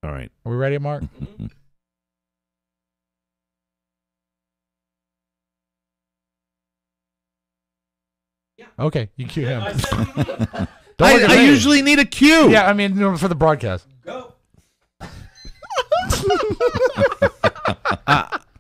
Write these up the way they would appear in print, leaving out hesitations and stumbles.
All right. Are we ready, Mark? Okay, you cue him. I usually need a cue. Yeah, I mean for the broadcast. Go.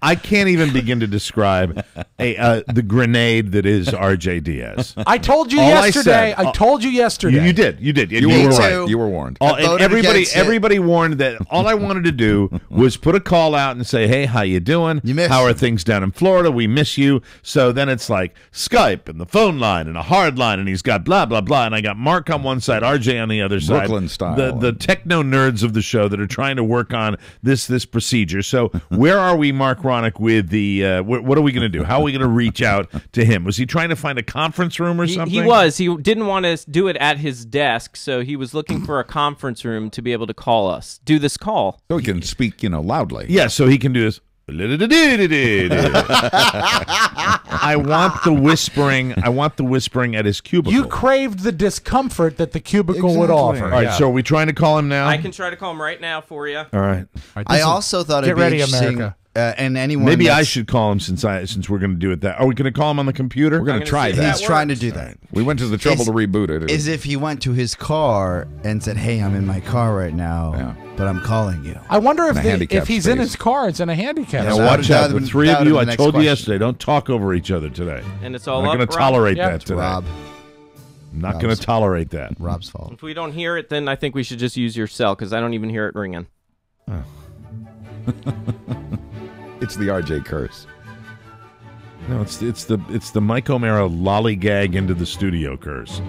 I can't even begin to describe the grenade that is R.J. Diaz. I told you All I yesterday. said- I told you yesterday. You did. You Me were too. right. You were warned. And voted against it. everybody warned that all I wanted to do was put a call out and say, hey, how you doing? You missed. How are things down in Florida? We miss you. So then it's like Skype and the phone line and a hard line, and he's got blah, blah, blah. And I got Mark on one side, RJ on the other side. Brooklyn style. The techno nerds of the show that are trying to work on this procedure. So where are we, Mark Ronick, with the what are we going to do? How are we going to reach out to him? Was he trying to find a conference room or something? He was. He didn't want to do it at his desk, so he was looking for a conference room to be able to call us, do this call. So he can speak, loudly. Yeah, so he can do this. I want the whispering. I want the whispering at his cubicle. You craved the discomfort that the cubicle would offer. All right, so are we trying to call him now? I can try to call him right now for you. All right. I also thought it'd Get be ready, interesting, America. And anyone Maybe I that's- should call him since we're going to do it that. Are we going to call him on the computer? We're going I'm to gonna try see if that. He's trying to do that. We went to the trouble to reboot it. Is if he went to his car and said, "Hey, I'm in my car right now, Yeah. but I'm calling you." I wonder In a handicap if he's in space. his car, it's in a handicap. Now space. watch that out. would've The been- three that of would've you, I been the next told you question. yesterday, don't talk over each other today. And it's all I'm not up, going to Rob. tolerate Yeah. that today. Rob, I'm not going to tolerate that. Rob's fault. If we don't hear it, then I think we should just use your cell, because I don't even hear it ringing. It's the RJ curse. No, it's the Mike O'Mara lollygag into the studio curse.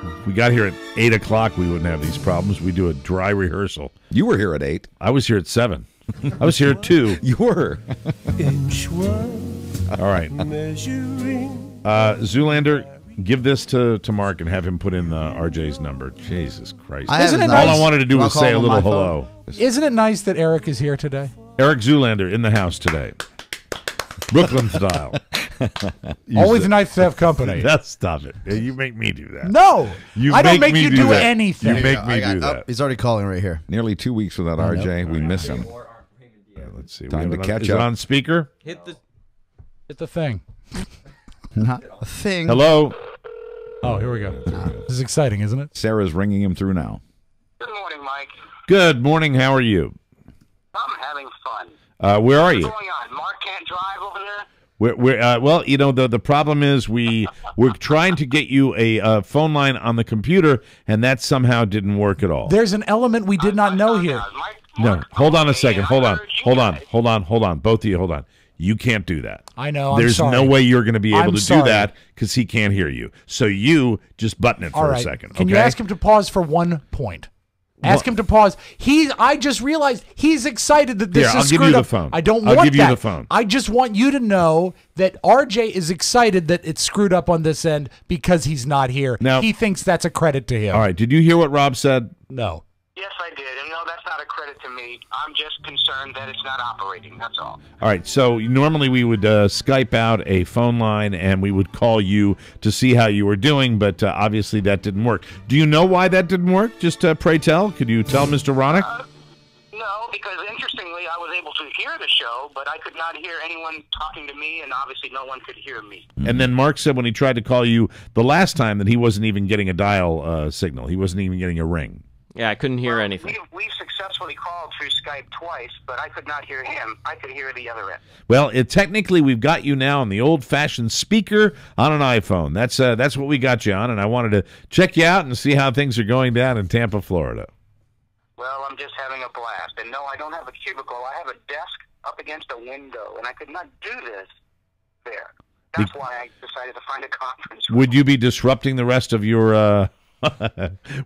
If we got here at 8 o'clock, we wouldn't have these problems. We do a dry rehearsal. You were here at 8. I was here at 7. I was here at 2. You were. All right. Zoolander, give this to Mark and have him put in RJ's number. Jesus Christ. Isn't it All nice? I wanted to do was say a little hello. Isn't it nice that Eric is here today? Eric Zoolander in the house today. Brooklyn style. Always nice to have company. Stop it. You make me do that. No, I don't make me you do that. anything. You make me do that. He's already calling right here. Nearly 2 weeks without RJ. We miss him. Let's see. Time to catch Is up. it on speaker? Hit the... Hit the thing. Not a thing. Hello? Oh, here we go. This is exciting, isn't it? Sarah's ringing him through now. Good morning, Mike. Good morning. How are you? I'm having fun. Where are you? What's going on? Mark can't drive over there? Well, the problem is we're trying to get you a phone line on the computer, and that somehow didn't work at all. There's an element we did not know here. No, hold on a second. Hold on. Both of you, hold on. You can't do that. I know. I'm There's sorry. no way you're going to be able I'm to sorry. do that because he can't hear you. So you just button it All for right. a second. Can you ask him to pause for 1 point? Ask him to pause. I just realized he's excited that this Here, is I'll give screwed you the up. phone. I don't I'll want give you that. the phone. I just want you to know that RJ is excited that it's screwed up on this end because he's not here. Now- He thinks that's a credit to him. All right. Did you hear what Rob said? No. Yes, I did. And no, that's not a credit to me. I'm just concerned that it's not operating. That's all. All right. So normally we would Skype out a phone line and we would call you to see how you were doing, but obviously that didn't work. Do you know why that didn't work? Just pray tell. Could you tell Mr. Ronick? No, because interestingly, I was able to hear the show, but I could not hear anyone talking to me, and obviously no one could hear me. And then Mark said when he tried to call you the last time that he wasn't even getting a dial signal. He wasn't even getting a ring. Yeah, I couldn't hear anything. We've successfully called through Skype twice, but I could not hear him. I could hear the other end. Well, technically we've got you now on the old-fashioned speaker on an iPhone. That's what we got you on, and I wanted to check you out and see how things are going down in Tampa, Florida. Well, I'm just having a blast. And no, I don't have a cubicle. I have a desk up against a window, and I could not do this there. That's why I decided to find a conference room. Would you be disrupting the rest of your...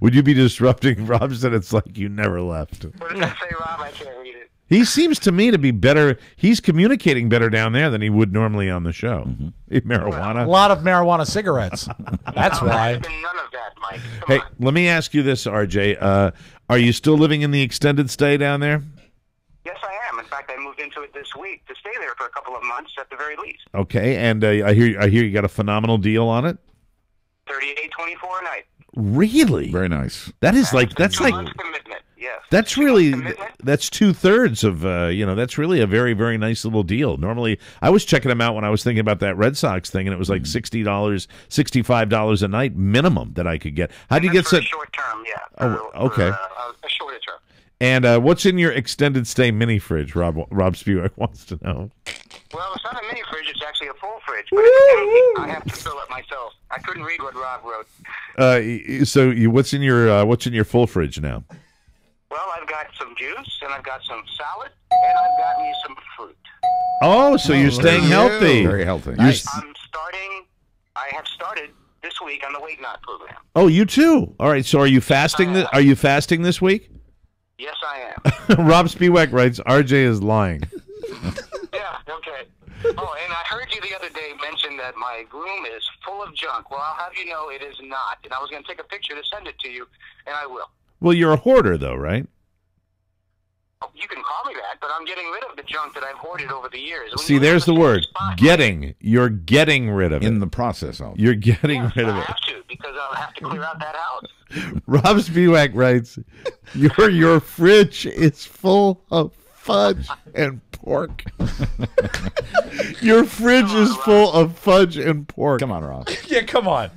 Would you be disrupting? Rob said it's like you never left. What does it say, Rob? I can't read it. He seems to me to be better. He's communicating better down there than he would normally on the show. Marijuana. A lot of marijuana cigarettes. That's why. There's been none of that, Mike. Come Hey, on. let me ask you this, RJ. Are you still living in the extended stay down there? Yes, I am. In fact, I moved into it this week to stay there for a couple of months at the very least. Okay, and I hear you got a phenomenal deal on it. $38.24 a night. Really? Very nice. That is like that's 2 like months commitment. Yes. That's 2 months really commitment. that's 2/3 of that's really a very, very nice little deal. Normally, I was checking them out when I was thinking about that Red Sox thing, and it was like $60, $65 a night minimum that I could get. How do you get That's for such? a short term, yeah. Oh, okay. A shorter term. And what's in your extended stay mini fridge? Rob Spivak wants to know. Well, it's not a mini fridge; it's actually a full fridge. But it's empty. I have to fill it myself. I couldn't read what Rob wrote. So what's in your full fridge now? Well, I've got some juice, and I've got some salad, and I've got me some fruit. Oh, so you're staying healthy. Very healthy. Nice. I have started this week on the Weight Not program. Oh, you too. All right. So are you fasting? Are you fasting this week? Yes, I am. Rob Spivak writes, RJ is lying. Yeah, okay. Oh, and I heard you the other day mention that my room is full of junk. Well, I'll have you know it is not. And I was going to take a picture to send it to you, and I will. Well, you're a hoarder, though, right? Oh, you can call me that, but I'm getting rid of the junk that I've hoarded over the years. When See, you live there's in the same word. spot- Getting. You're getting rid of it. In the process of. You're getting Yes, rid of I it. have to, because I'll have to clear out that house. Rob Spivak writes, your fridge is full of fudge and pork. Your fridge is full of fudge and pork. Come on, Rob. Yeah, come on.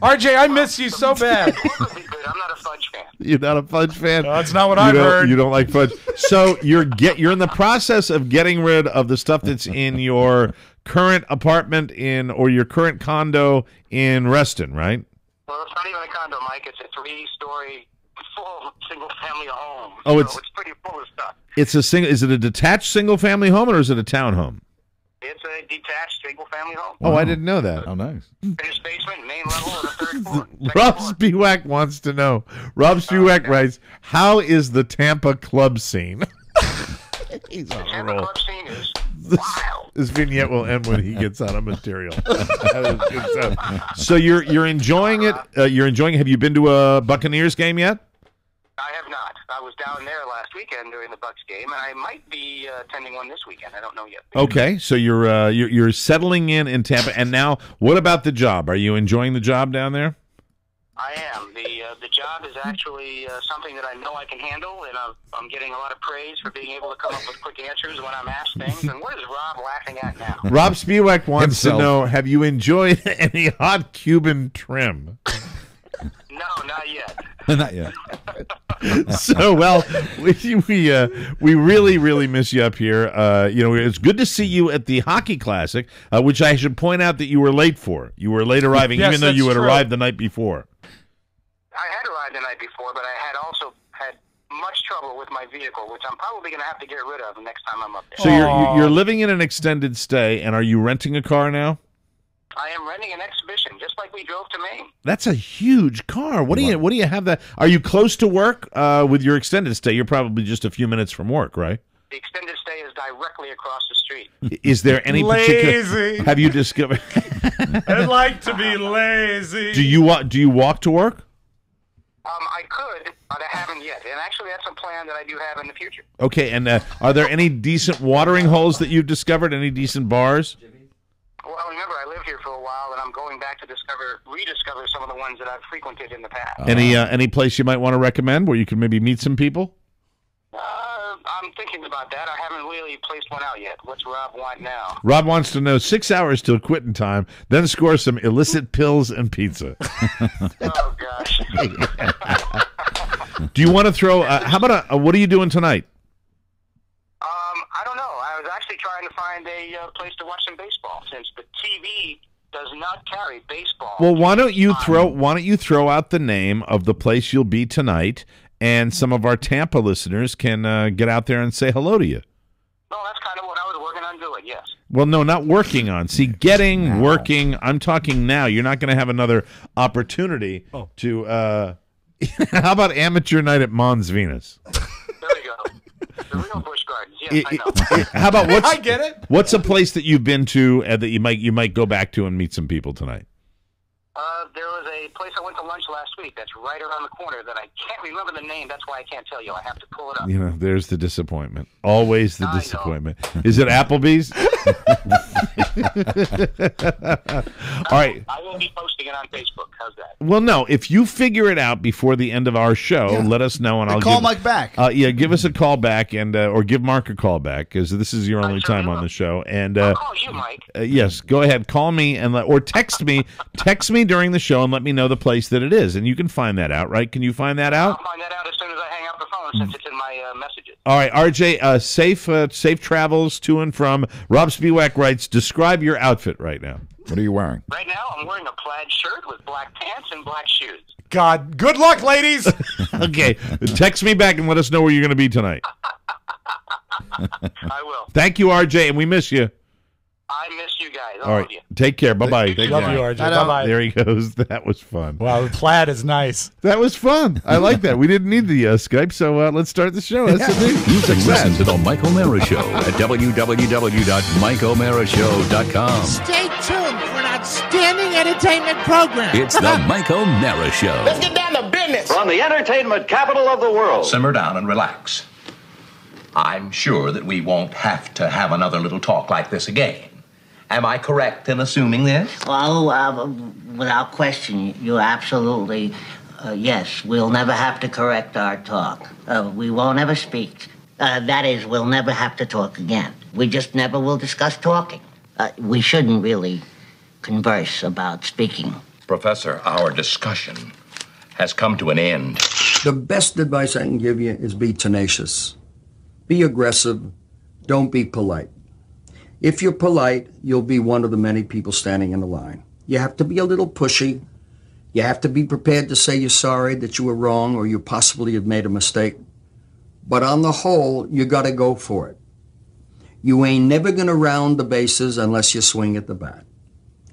RJ, I miss you so bad. Pork would be good. I'm not a fudge fan. You're not a fudge fan? No, that's not what You I've don't- heard. You don't like fudge. So you're in the process of getting rid of the stuff that's in your current apartment or your current condo in Reston, right? Well, it's not even a condo, Mike. It's a 3-story full single-family home. Oh, So it's pretty full of stuff. It's a single. Is it a detached single family home or is it a townhome? It's a detached single-family home. Oh, I didn't know that. Oh, nice. Finished basement, main level, and a third floor. Second Rob floor. Spivak wants to know. Rob Spivak writes, "How is the Tampa club scene?" He's on a Tampa roll. club scene is wild. This vignette will end when he gets out of material. That is good stuff. So you're enjoying it. You're enjoying. Have you been to a Buccaneers game yet? I have not. I was down there last weekend during the Bucks game, and I might be attending one this weekend. I don't know yet. Okay, so you're settling in Tampa, and now what about the job? Are you enjoying the job down there? I am. The job is actually something that I know I can handle, and I'm getting a lot of praise for being able to come up with quick answers when I'm asked things. And what is Rob laughing at now? Rob Spivak wants Himself. to know: have you enjoyed any hot Cuban trim? No, not yet. Not yet. So we really, really miss you up here. It's good to see you at the hockey classic, which I should point out that you were late for. You were late arriving, Yes, even though you that's had true. arrived the night before. I had arrived the night before, but I had also had much trouble with my vehicle, which I'm probably going to have to get rid of the next time I'm up there. So you're living in an extended stay, and are you renting a car now? I am renting an Exhibition, just like we drove to Maine. That's a huge car. What do you have that? Are you close to work with your extended stay? You're probably just a few minutes from work, right? The extended stay is directly across the street. Is there any particular? Lazy. Have you discovered? I'd like to be lazy. Do you walk to work? I could, but I haven't yet. And actually, that's a plan that I do have in the future. Okay, and are there any decent watering holes that you've discovered? Any decent bars? Well, remember, I lived here for a while, and I'm going back to rediscover some of the ones that I've frequented in the past. Any place you might want to recommend where you can maybe meet some people? I'm thinking about that. I haven't really placed one out yet. What's Rob want now? Rob wants to know 6 hours till quitting time, then score some illicit pills and pizza. Oh, gosh. Do you want to throw? How about what are you doing tonight? I don't know. I was actually trying to find a place to watch some baseball, since the TV does not carry baseball. Well, why don't you throw out the name of the place you'll be tonight, and some of our Tampa listeners can get out there and say hello to you. No, that's kind of what I was working on doing, yes. Well, no, not working on. See, working. I'm talking now. You're not going to have another opportunity to. How about amateur night at Mons Venus? There we go. The real Busch Gardens, yes, I know. How about I get it. What's a place that you've been to that you might go back to and meet some people tonight? There was a place I went to lunch last week that's right around the corner that I can't remember the name. That's why I can't tell you. I have to pull it up. You know, there's the disappointment. Always the I know. disappointment. Is it Applebee's? All right. I will be posting it on Facebook. How's that? Well, no. If you figure it out before the end of our show, let us know, and I'll Call give, Mike back. Yeah, give us a call back, and or give Mark a call back, because this is your only certainly time on will. the show. And I'll call you, Mike. yes, go ahead. Call me or text me. Text me during the show and let me know the place that it is, and you can find that out, right? Can you find that out? I'll find that out as soon as I hang up the phone, since it's in my messages. All right, RJ. Safe travels to and from. Rob Spiewak writes, describe your outfit right now. What are you wearing? Right now, I'm wearing a plaid shirt with black pants and black shoes. God, good luck, ladies. Okay, text me back and let us know where you're going to be tonight. I will. Thank you, RJ, and we miss you. I miss you guys. All right, take care. Bye-bye. Love you, RJ. Bye-bye. There he goes. That was fun. Wow, the plaid is nice. That was fun. I like that. We didn't need the Skype, so let's start the show. That's the thing. You can listen to The Mike O'Mara Show at www.mikeomara.show.com. Stay tuned for an outstanding entertainment program. It's The Mike O'Mara Show. Let's get down to business. From the entertainment capital of the world. Simmer down and relax. I'm sure that we won't have to have another little talk like this again. Am I correct in assuming this? Well, without question, you're absolutely, yes. We'll never have to correct our talk. We won't ever speak. That is, we'll never have to talk again. We just never will discuss talking. We shouldn't really converse about speaking. Professor, our discussion has come to an end. The best advice I can give you is be tenacious. Be aggressive. Don't be polite. If you're polite, you'll be one of the many people standing in the line. You have to be a little pushy. You have to be prepared to say you're sorry, that you were wrong, or you possibly have made a mistake. But on the whole, you got to go for it. You ain't never going to round the bases unless you swing at the bat.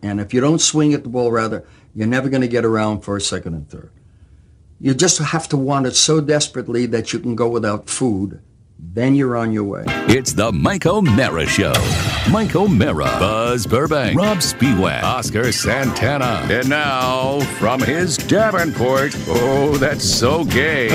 And if you don't swing at the ball, rather, you're never going to get around first, second, and third. You just have to want it so desperately that you can go without food. Then you're on your way. It's The Mike O'Mara Show. Mike O'Mara, Buzz Burbank, Rob Spiewak, Oscar Santana. And now, from his Davenport, oh, that's so gay,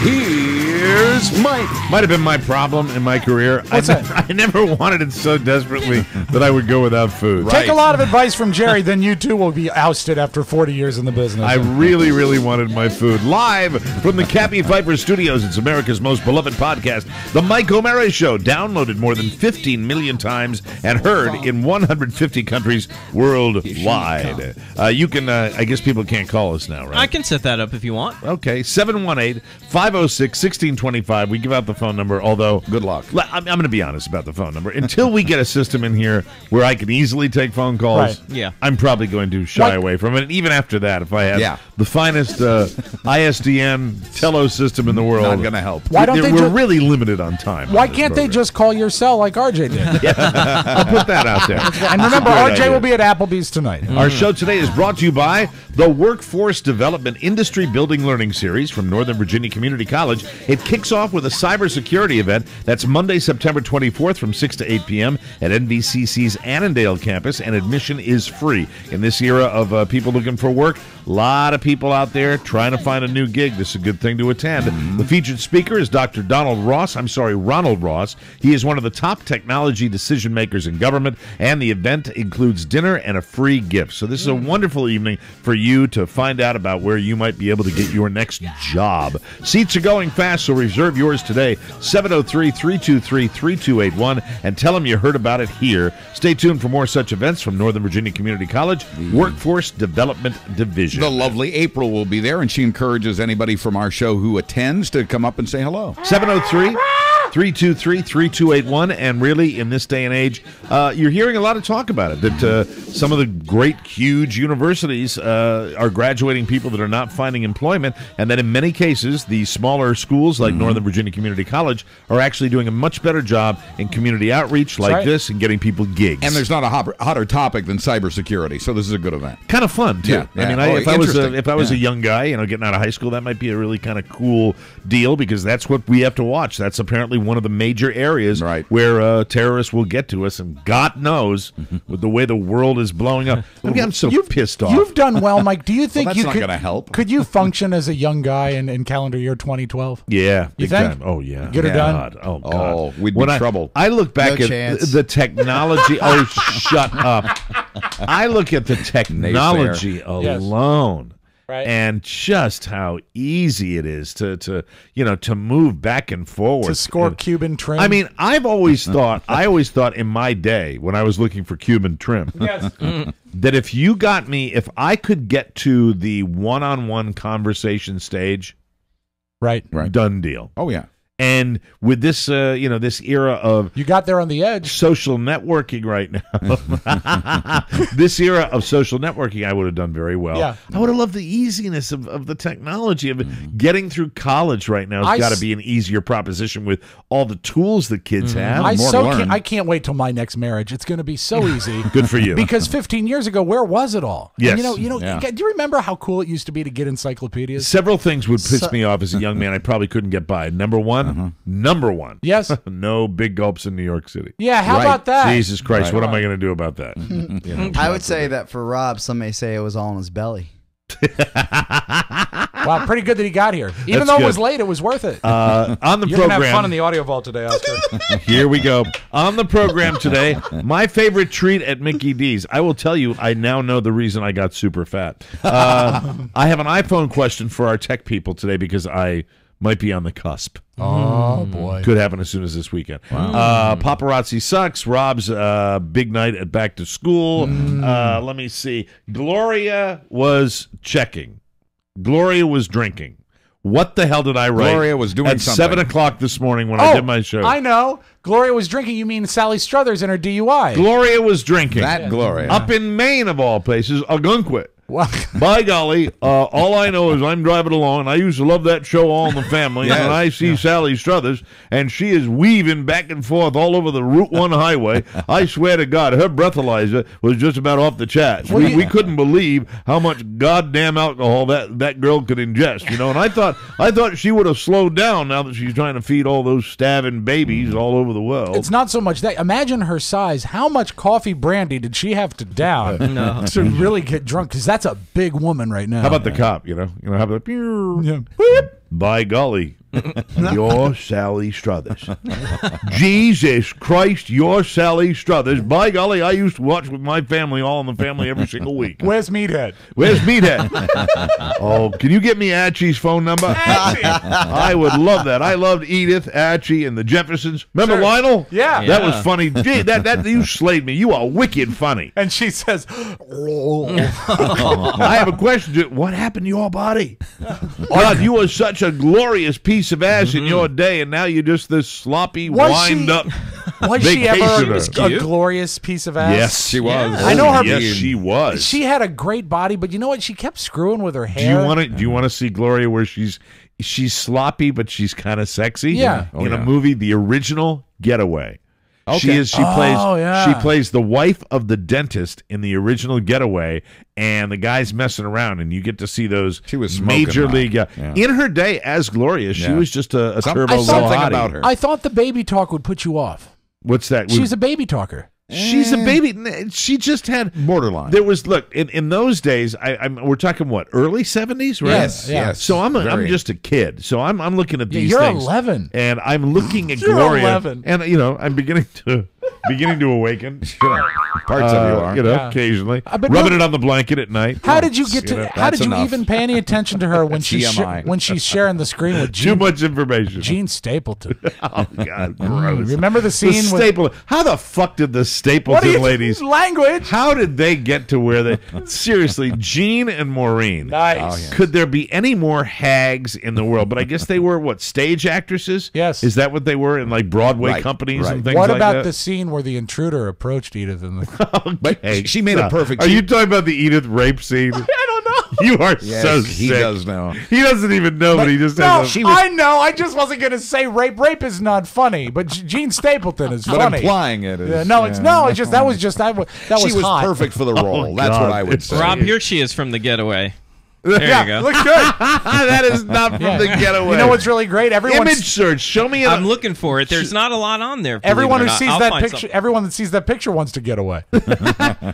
here's Mike. Might have been my problem in my career. I never wanted it so desperately that I would go without food. Take a lot of advice from Jerry, then you too will be ousted after 40 years in the business. I really, really wanted my food. Live from the Cappy Pfeiffer Studios, it's America's most beloved podcast, The Mike O'Mara Show, downloaded more than 15 million times and heard in 150 countries worldwide. You can, I guess people can't call us now, right? I can set that up if you want. Okay, 718-506-1625. We give out the phone number, although... Good luck. I'm going to be honest about the phone number. Until we get a system in here where I can easily take phone calls, Right. Yeah. I'm probably going to shy away from it. And even after that, if I have the finest ISDN telo system in the world... Not going to help. Why don't they we're just- really limited on time. Why on this can't they program. just call your cell like RJ did? I'll put that out there. And remember, Great RJ idea. will be at Applebee's tonight. Our show today is brought to you by the Workforce Development Industry Building Learning Series from Northern Virginia Community College. It kicks off with a cybersecurity event. That's Monday, September 24th from 6 to 8 p.m. at NVCC's Annandale campus, and admission is free. In this era of people looking for work, a lot of people out there trying to find a new gig. This is a good thing to attend. The featured speaker is Dr. Ronald Ross. He is one of the top technology decision makers in government, and the event includes dinner and a free gift. So this is a wonderful evening for you to find out about where you might be able to get your next job. Seats are going fast, so reserve yours today, 703-323-3281, and tell them you heard about it here. Stay tuned for more such events from Northern Virginia Community College Workforce Development Division. The lovely April will be there, and she encourages anybody from our show who attends to come up and say hello. 703-323-3281, and really, in this day and age, you're hearing a lot of talk about it, that some of the great, huge universities are graduating people that are not finding employment, and that in many cases, the smaller schools like Northern Virginia Community College are actually doing a much better job in community outreach like this and getting people gigs. And there's not a hotter topic than cybersecurity, so this is a good event. Kind of fun, too. Yeah, I mean, yeah. if I was a young guy, getting out of high school, that might be a really kind of cool deal, because that's what we have to watch. That's apparently one of the major areas where terrorists will get to us, and God knows with the way the world is blowing up. I'm so pissed off. You've done well, Mike. Do you think that's you not could gonna help? Could you function as a young guy in calendar year 2012? Yeah, You big think? time. Oh yeah, Get her done? God. Oh God, Oh, we'd be in trouble. I look back No at chance. the technology. Oh, shut up! I look at the technology alone. Right. And just how easy it is to move back and forward To score Cuban trim. I mean, I always thought in my day when I was looking for Cuban trim that if I could get to the one-on-one conversation stage, right, done deal. Oh yeah. And with this, this era of you got there on the edge, social networking right now. This era of social networking, I would have done very well. Yeah. I would have loved the easiness of the technology of it. Getting through college right now has got to be an easier proposition with all the tools that kids have. I can't wait till my next marriage. It's going to be so easy. Good for you. Because 15 years ago, where was it all? Yes. And do you remember how cool it used to be to get encyclopedias? Several things would piss me off as a young man. I probably couldn't get by. Number one. Yes. No big gulps in New York City. Yeah, how about that? Jesus Christ, what am I going to do about that? I would say that for Rob, some may say it was all in his belly. Wow, pretty good that he got here. Even though it was late, it was worth it. On the You're program, gonna have fun in the audio vault today, Oscar. Here we go. On the program today, my favorite treat at Mickey D's. I will tell you, I now know the reason I got super fat. I have an iPhone question for our tech people today because I might be on the cusp. Oh, boy. Could happen as soon as this weekend. Paparazzi sucks. Rob's big night at back to school. Let me see. Gloria was checking. Gloria was drinking. What the hell did I write? Gloria was doing at something. 7 o'clock this morning when I did my show. I know. Gloria was drinking. You mean Sally Struthers in her DUI. Gloria was drinking. That Gloria. Up in Maine, of all places, Algonquin. By golly, all I know is I'm driving along, and I used to love that show, All in the Family, and I see Sally Struthers, and she is weaving back and forth all over the Route 1 highway. I swear to God, her breathalyzer was just about off the charts. We couldn't believe how much goddamn alcohol that girl could ingest, and I thought she would have slowed down now that she's trying to feed all those starving babies all over the world. It's not so much that. Imagine her size. How much coffee brandy did she have to down to really get drunk? Because that's a big woman right now. How about the cop? How about by golly, you're Sally Struthers. Jesus Christ, you're Sally Struthers. By golly, I used to watch with my family, All in the Family, every single week. Where's Meathead? Where's Meathead? Oh, can you get me Archie's phone number? I would love that. I loved Edith, Archie, and the Jeffersons. Remember Lionel? Yeah. That was funny. Gee, that you slayed me. You are wicked funny. And she says, I have a question. What happened to your body? God, you were such a glorious piece of ass in your day, and now you're just this sloppy, wind-up Was she ever vacationer. a glorious piece of ass? Yes, she was. I know her. Yes, she was. She had a great body, but you know what? She kept screwing with her hair. Do you want to see Gloria where she's sloppy, but she's kind of sexy? Yeah. In a movie, the original Getaway. Okay. She plays the wife of the dentist in the original Getaway, and the guy's messing around, and you get to see those major league. In her day as Gloria, she was just a turbo something about her. I thought the baby talk would put you off. What's that? She's a baby talker. She's a baby. She just had borderline. There was in those days. We're talking what, early 70s, right? Yes. So I'm just a kid. So I'm looking at these you're things. 11, and I'm looking at You're Gloria, 11. and I'm beginning to awaken. Parts of you are, occasionally but rubbing it on the blanket at night. How did you get to? How did you enough. even pay any attention to her when she's TMI. when she's sharing the screen with Too much information. Gene Stapleton? Oh God, gross. Remember the scene with Stapleton? How the fuck did the Stapleton ladies? Language. How did they get to where they? Seriously, Gene and Maureen. Nice. Could there be any more hags in the world? But I guess they were stage actresses. Yes. Is that what they were in Broadway companies and things What like about that? the scene where the intruder approached Edith in the? Okay. She made a perfect. Are you talking about the Edith rape scene? I don't know. You are Yes, so he sick. does know. He doesn't even know, but he just No, has. I know. I just wasn't going to say rape. Rape is not funny, but Gene Stapleton is But funny. implying it is. Yeah, no, it's no. It's just that was She was hot. perfect for the role. That's God. what I would say. Rob, here she is from The Getaway. There you go. Look good. That is not from The Getaway. You know what's really great? Image search. Show me. I'm looking for it. There's not a lot on there. Everyone who sees that picture, everyone that sees that picture wants to get away.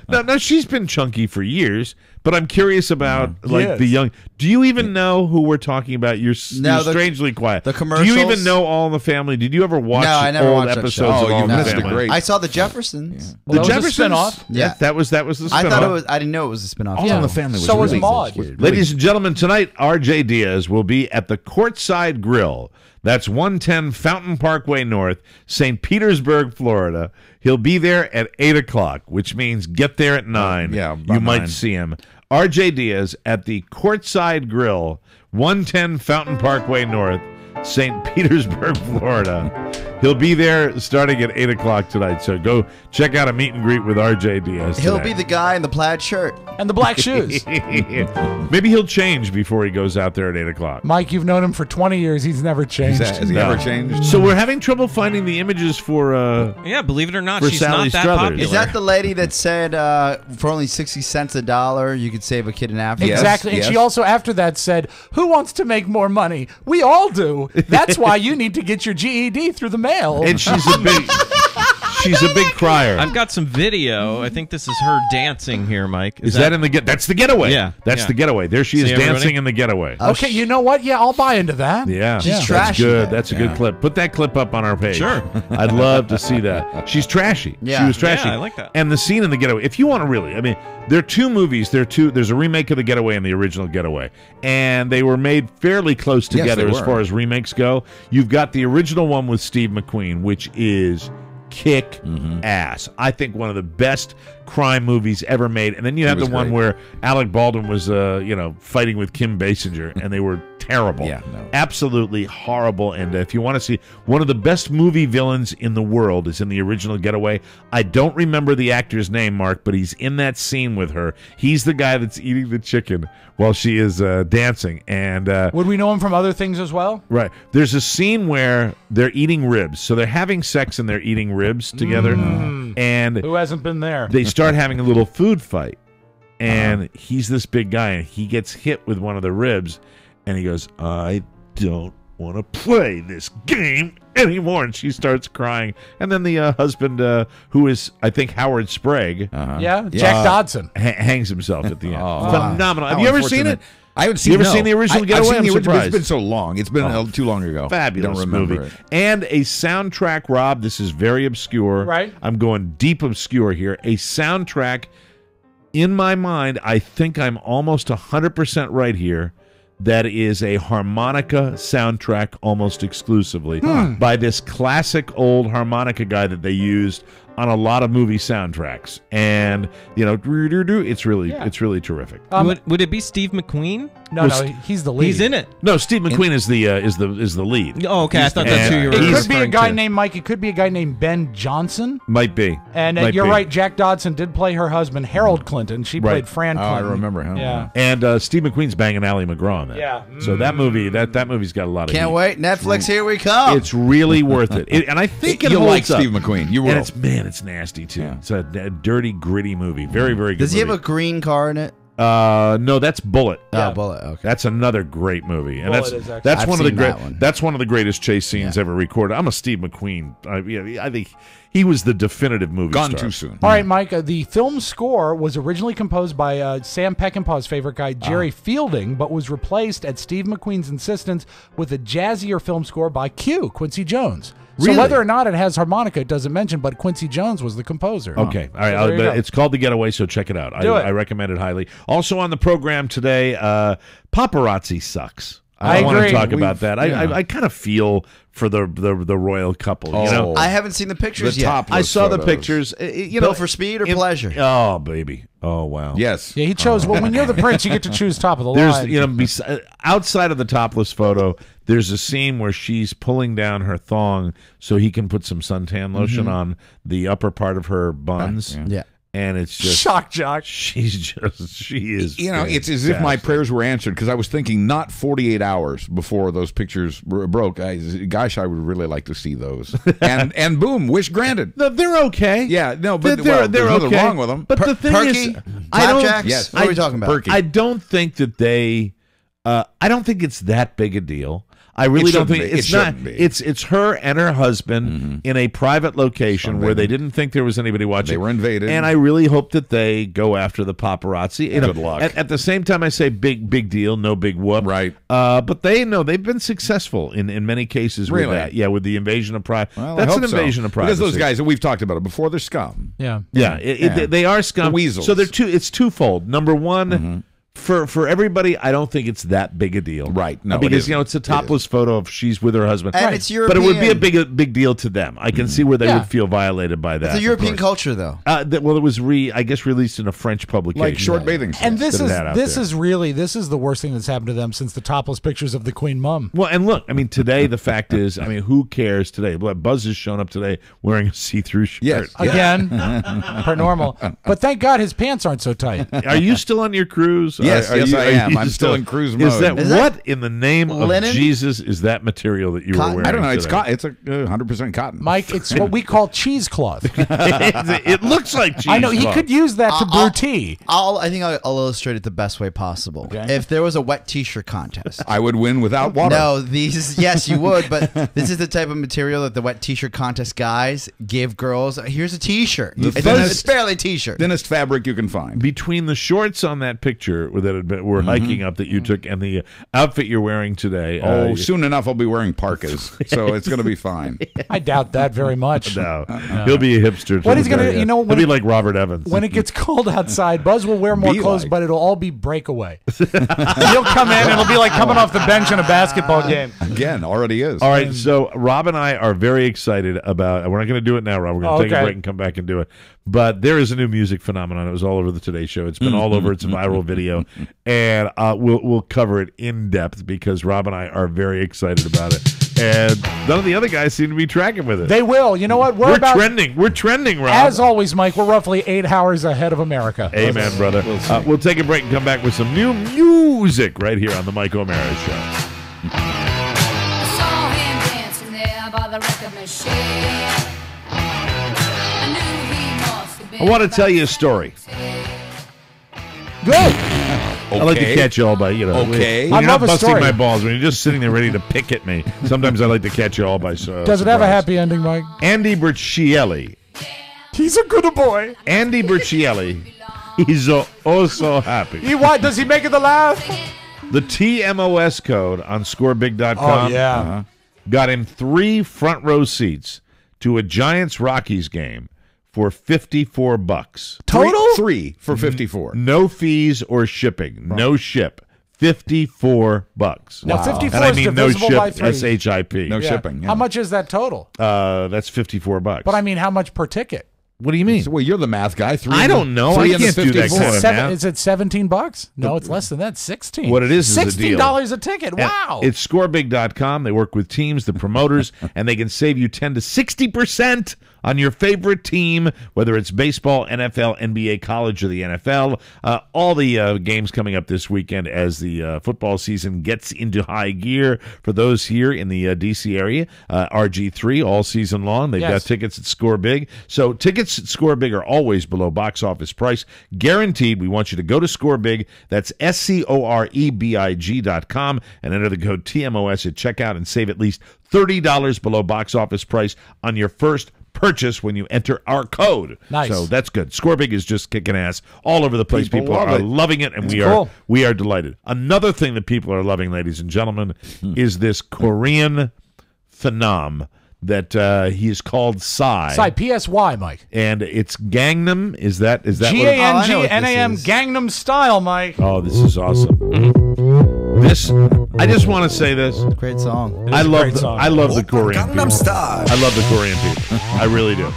No, she's been chunky for years, but I'm curious about Yes. the young. Do you even know who we're talking about? You're strangely quiet. The commercials. Do you even know All in the Family? Did you ever watch No, I never old watched that episodes show. of All in the Family? I saw the Jeffersons. The Jeffersons. Yeah, that was the spinoff. I thought it was. I didn't know it was a spinoff. All in the Family was So was really Maude. Ladies and gentlemen, tonight R.J. Diaz will be at the Courtside Grill. That's 110 Fountain Parkway North, St. Petersburg, Florida. He'll be there at 8 o'clock, which means get there at 9. You might see him. R.J. Diaz at the Courtside Grill, 110 Fountain Parkway North, St. Petersburg, Florida. He'll be there starting at 8 o'clock tonight, so go check out a meet and greet with R.J. Diaz He'll today. be the guy in the plaid shirt and the black shoes. Maybe he'll change before he goes out there at 8 o'clock. Mike, you've known him for 20 years. He's never changed. Has he ever changed? So we're having trouble finding the images for yeah, believe it or not, for she's Sally not that Struthers. popular. Is that the lady that said for only 60 cents a dollar you could save a kid in Africa? Exactly. And she also, after that, said, who wants to make more money? We all do. That's why you need to get your GED through the mail. And she's a big crier. I've got some video. I think this is her dancing here, Mike. Is that in the That's the Getaway. Yeah, that's the Getaway. There she is See dancing everybody? in the Getaway. Okay, you know what? Yeah, I'll buy into that. Yeah, She's that's trashy. good. That's a good clip. Put that clip up on our page. Sure. I'd love to see that. She's trashy. Yeah. She was trashy. Yeah, I like that. And the scene in the Getaway. If you want to really, I mean, there are two movies. There's a remake of the Getaway and the original Getaway, and they were made fairly close together as far as remakes go. You've got the original one with Steve McQueen, which is kick ass. I think one of the best crime movies ever made. And then you have the one where Alec Baldwin was fighting with Kim Basinger, and they were terrible. Absolutely horrible. And if you want to see one of the best movie villains in the world is in the original Getaway. I don't remember the actor's name, Mark, but he's in that scene with her. He's the guy that's eating the chicken while she is dancing. And would we know him from other things as well? Right. There's a scene where they're eating ribs. So they're having sex and they're eating ribs together. And who hasn't been there? They start having a little food fight. And he's this big guy, and he gets hit with one of the ribs, and he goes, I don't want to play this game anymore. And she starts crying. And then the husband, who is, I think, Howard Sprague. Jack Dodson. Hangs himself at the end. Phenomenal. Have you ever seen it? I haven't seen. You ever seen the original Getaway? I'm surprised. It's been so long. It's been too long ago. Fabulous Don't remember movie. it. And a soundtrack, Rob. This is very obscure. Right. I'm going deep obscure here. A soundtrack, in my mind, I think I'm almost 100% right here, that is a harmonica soundtrack almost exclusively by this classic old harmonica guy that they used on a lot of movie soundtracks. And it's really terrific. Would it be Steve McQueen? No, he's the lead. He's in it. No, Steve McQueen is the lead. Oh, okay. I thought that's who you were. It could be a guy named Mike. It could be a guy named Ben Johnson. Might be. And you're right. Jack Dodson did play her husband, Harold Clinton. She played Fran Clinton. I remember him. Yeah. And Steve McQueen's banging Ally McGraw on that. Yeah. So that movie's got a lot of Can't heat. wait. Netflix, here we come. It's really worth it. And I think it You'll holds like up. Steve McQueen. You will. And it's nasty too. Yeah. It's a dirty, gritty movie. Very, very good. Does he movie. have a green car in it? No, that's Bullet. Oh, Bullet. Okay. That's another great movie, and Bullet is that's I've one of the seen great. that one. That's one of the greatest chase scenes ever recorded. I'm a Steve McQueen. I think he was the definitive movie Gone star. too soon. All right, Mike. The film score was originally composed by Sam Peckinpah's favorite guy, Jerry Fielding, but was replaced at Steve McQueen's insistence with a jazzier film score by Quincy Jones. Really? So whether or not it has harmonica, it doesn't mention, but Quincy Jones was the composer. Okay. All right. So there you go. It's called The Getaway, so check it out. I recommend it highly. Also on the program today, paparazzi sucks. I want to agree. talk about that. I kind of feel for the royal couple. You know, I haven't seen the pictures yet. I saw the pictures. Bill for speed or pleasure? Oh, baby. Oh, wow. Yes. Yeah, he chose. Well, when you're the prince, you get to choose top of the line. There's, outside of the topless photo, there's a scene where she's pulling down her thong so he can put some suntan lotion on the upper part of her buns. Yeah. And it's just shock jock. She is. You know, it's as if my prayers were answered because I was thinking not 48 hours before those pictures broke. Gosh, I would really like to see those. and boom, wish granted. No, they're okay. Yeah, no, but they're there's nothing okay. wrong with them. But the thing is, I don't. Yes. What are we talking about? Perky. I don't think that they. I don't think it's that big a deal. I really don't think it's not. It's her and her husband in a private location where they didn't think there was anybody watching. They were invaded, and I really hope that they go after the paparazzi. You know, good luck. At the same time, I say big deal, no big whoop. Right. But they've been successful in many cases with that. Yeah, with the invasion of privacy. Well, that's an invasion of privacy. Because those guys, we've talked about it before, they're scum. Yeah. They are scum. The weasels. So it's twofold. Number one. For everybody, I don't think it's that big a deal, right? No, because it's a topless photo of she's with her husband, and it's European. But it would be a big deal to them. I can see where they would feel violated by that. It's a European culture, though. Well, it was released in a French publication, like short bathing suits. And this is the worst thing that's happened to them since the topless pictures of the Queen Mum. Well, and look, I mean, today the fact is, I mean, who cares today? Buzz has shown up today wearing a see-through shirt. Yes, again, per normal. But thank God his pants aren't so tight. Are you still on your cruise? Yes, I am. I'm still in cruise mode. Is that what in the name of Jesus is that material that you were wearing? I don't know. Today? It's 100% cotton. Mike, it's what we call cheesecloth. It looks like cheesecloth. I know he could use that to brew tea. I think I'll illustrate it the best way possible. Okay. If there was a wet T-shirt contest, I would win without water. No, yes, you would. But this is the type of material that the wet T-shirt contest guys give girls. Here's a T-shirt. It's barely a T-shirt. Thinnest fabric you can find. Between the shorts on that picture that were hiking up that you took and the outfit you're wearing today. Soon enough I'll be wearing parkas, so it's going to be fine. I doubt that very much. No. He'll be a hipster. What he's going to, he'll be like Robert Evans. When it gets cold outside, Buzz will wear more clothes, but it'll all be breakaway. He'll come in and it'll be like coming off the bench in a basketball game. Again, already is. All right, so Rob and I are very excited about. We're not going to do it now, Rob. We're going to take a break and come back and do it. But there is a new music phenomenon. It was all over the Today Show. It's been all over. It's a viral video, and we'll cover it in depth because Rob and I are very excited about it. And none of the other guys seem to be tracking with it. They will. You know what? We're trending. We're trending, Rob. As always, Mike, we're roughly 8 hours ahead of America. Amen, brother. We'll take a break and come back with some new music right here on the Mike O'Mara Show. I saw him dancing there by the record machine. I want to tell you a story. Good. I like to catch you all by, Okay. When you're not busting my balls, when you're just sitting there ready to pick at me, sometimes I like to catch you all by Does it have a happy ending, Mike? Andy Bercielli. He's a good boy. Andy Bercielli. He's so happy. What? Does he make it the laugh? The TMOS code on scorebig.com got him 3 front row seats to a Giants-Rockies game for $54. Total? 3 for 54. No fees or shipping. No ship. $54. Now, 54 and I is mean no divisible ship. by 3. S-H-I-P. No shipping. How much is that total? That's $54. But I mean, how much per ticket? What do you mean? Well, you're the math guy. I don't know. I can't do that kind of math. Is it $17? No, it's less than that. 16. What it is a deal. $16 a ticket. Wow. It's scorebig.com. They work with teams, the promoters, and they can save you 10 to 60% on your favorite team, whether it's baseball, NFL, NBA, college, or the NFL. All the games coming up this weekend as the football season gets into high gear. For those here in the D.C. area, RG3 all season long. They've got tickets at ScoreBig. So tickets at ScoreBig are always below box office price. Guaranteed. We want you to go to ScoreBig. That's SCOREBIG.com and enter the code TMOS at checkout and save at least $30 below box office price on your first purchase when you enter our code. Nice. So that's good. ScoreBig is just kicking ass all over the place. People are loving it, and we are delighted. Another thing that people are loving, ladies and gentlemen, is this Korean phenom that he is called Psy. Psy, P-S-Y, Mike. And it's Gangnam. Is that G-A-N-G-N-A-M, Gangnam Style, Mike. Oh, this is awesome. This, I just want to say this. Great song. I love the Korean people. I love the Korean people. I really do.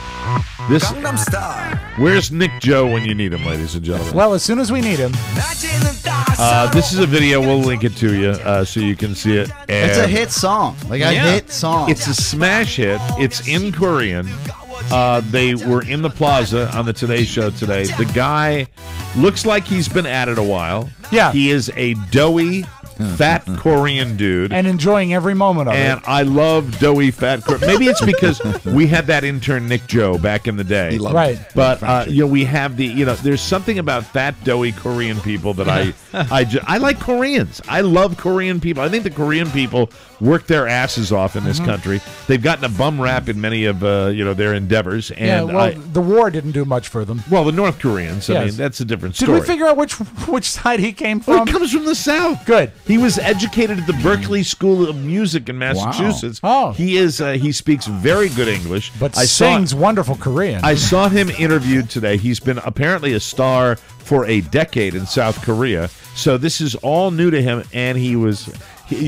Where's Nick Joe when you need him, ladies and gentlemen? Well, as soon as we need him. This is a video. We'll link it to you so you can see it. And it's a hit song. Like a hit song. It's a smash hit. It's in Korean. They were in the plaza on the Today Show today. The guy looks like he's been at it a while. Yeah. He is a doughy, fat Korean dude. And enjoying every moment of it. And I love doughy, fat Korean. Maybe it's because we had that intern, Nick Joe, back in the day. Right. But, we have there's something about fat, doughy Korean people that I like Koreans. I love Korean people. I think the Korean people work their asses off in this country. They've gotten a bum rap in many of their endeavors. And the war didn't do much for them. Well, the North Koreans, I mean, that's a different story. Did we figure out which side he came from? Well, he comes from the South. Good. He was educated at the Berkeley School of Music in Massachusetts. Wow. Oh. He speaks very good English. But sings wonderful Korean. I saw him interviewed today. He's been apparently a star for a decade in South Korea. So this is all new to him, and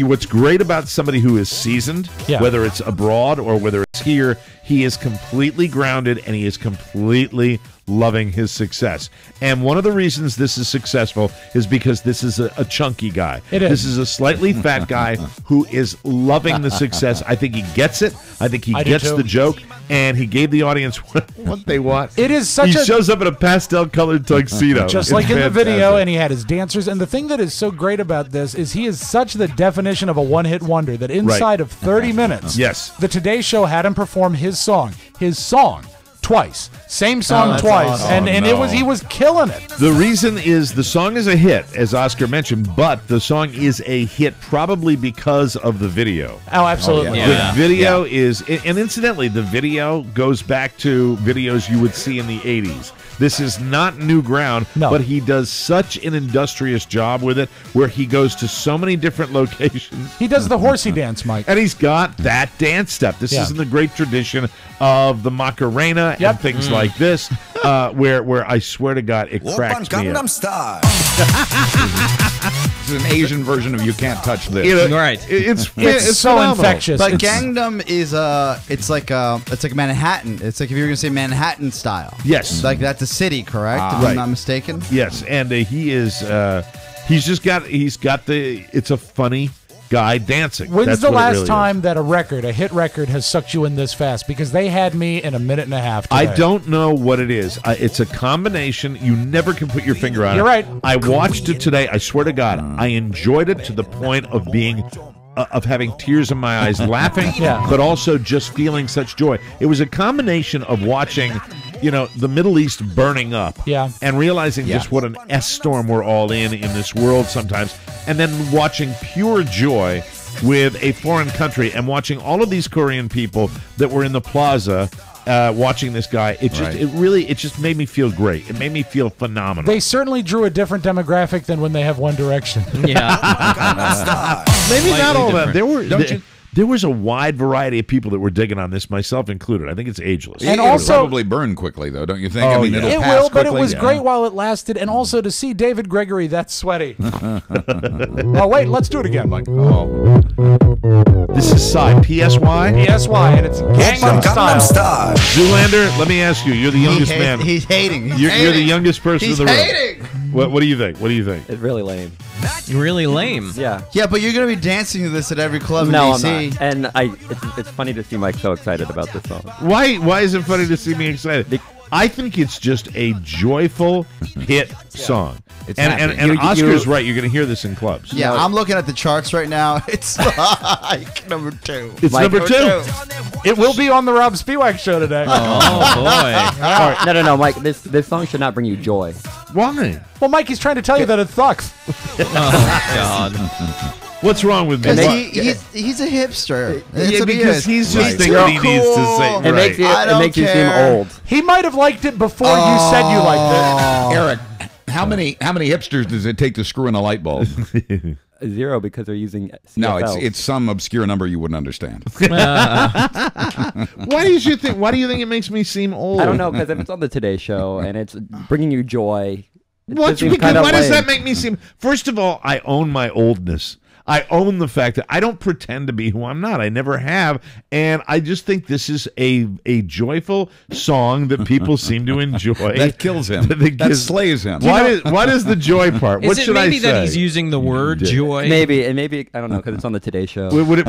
what's great about somebody who is seasoned, whether it's abroad or whether it's here, he is completely grounded and he is completely loving his success. And one of the reasons this is successful is because this is a chunky guy. It is. This is a slightly fat guy who is loving the success. I think he gets it. I think he gets the joke. And he gave the audience what they want. It is such He shows up in a pastel-colored tuxedo. Just like in the video, and he had his dancers. And the thing that is so great about this is he is such the definition of a one-hit wonder that inside of 30 minutes, the Today Show had him perform his song twice. Same song twice. Awesome. And he was killing it. The reason is the song is a hit, as Oscar mentioned, but the song is a hit probably because of the video. Oh, absolutely. The video is, and incidentally, the video goes back to videos you would see in the 80s. This is not new ground, but he does such an industrious job with it where he goes to so many different locations. He does the horsey dance, Mike. And he's got that dance step. This is in the great tradition of the Macarena and things like this, where I swear to God, it cracks me up. It's an Asian version of "You Can't Touch This." It's so phenomenal. infectious. But Gangnam is it's like Manhattan. It's like if you were gonna say Manhattan style. Yes, like that's a city, correct? If I'm not mistaken. Yes, and he's got it's a funny guy dancing. When's the last time that a hit record has sucked you in this fast? Because they had me in a minute and a half today. I don't know what it is. It's a combination. You never can put your finger on it. You're right. I watched it today. I swear to God, I enjoyed it to the point of being of having tears in my eyes, laughing, but also just feeling such joy. It was a combination of watching, the Middle East burning up, and realizing just what an S-storm we're all in this world sometimes, and then watching pure joy with a foreign country and watching all of these Korean people that were in the plaza watching this guy. It just made me feel great. It made me feel phenomenal. They certainly drew a different demographic than when they have One Direction. Yeah. Maybe not all of them. There was a wide variety of people that were digging on this, myself included. I think it's ageless. And it'll probably burn quickly, though, don't you think? Oh, it'll it pass will, but it quickly. was great while it lasted. And also to see David Gregory that sweaty. Oh, wait, let's do it again, Mike. This is Psy, PSY? PSY, and it's Gangnam Style. Zoolander, let me ask you. You're the youngest man. He's hating. You're the youngest person in the room. Hating. What do you think? What do you think? It's really lame. Really lame. Yeah. Yeah, but you're gonna be dancing to this at every club in No, DC. I'm not. And it's funny to see Mike so excited about this song. Why is it funny to see me excited? I think it's just a joyful hit song. And Oscar's right. You're going to hear this in clubs. Yeah, I'm looking at the charts right now. It's like number 2. It's Mike, number 2. It will be on the Rob Spiewak show today. Oh, boy. No, Mike. This song should not bring you joy. Why? Well, Mike, he's trying to tell you that it sucks. Oh, God. What's wrong with me? He's a hipster. Yeah, because he's just thinking he needs to say. It makes you seem old. He might have liked it before you said you liked it. Eric, how many hipsters does it take to screw in a light bulb? 0 because they're using CFLs. No, it's some obscure number you wouldn't understand. Why do you think it makes me seem old? I don't know, because if it's on the Today Show and it's bringing you joy, why does that make me seem? First of all, I own my oldness. I own the fact that I don't pretend to be who I'm not. I never have, and I just think this is a joyful song that people seem to enjoy. That kills him. That slays him. What is the joy part? What should I say? Maybe that he's using the word joy? Maybe I don't know, because it's on the Today Show. Would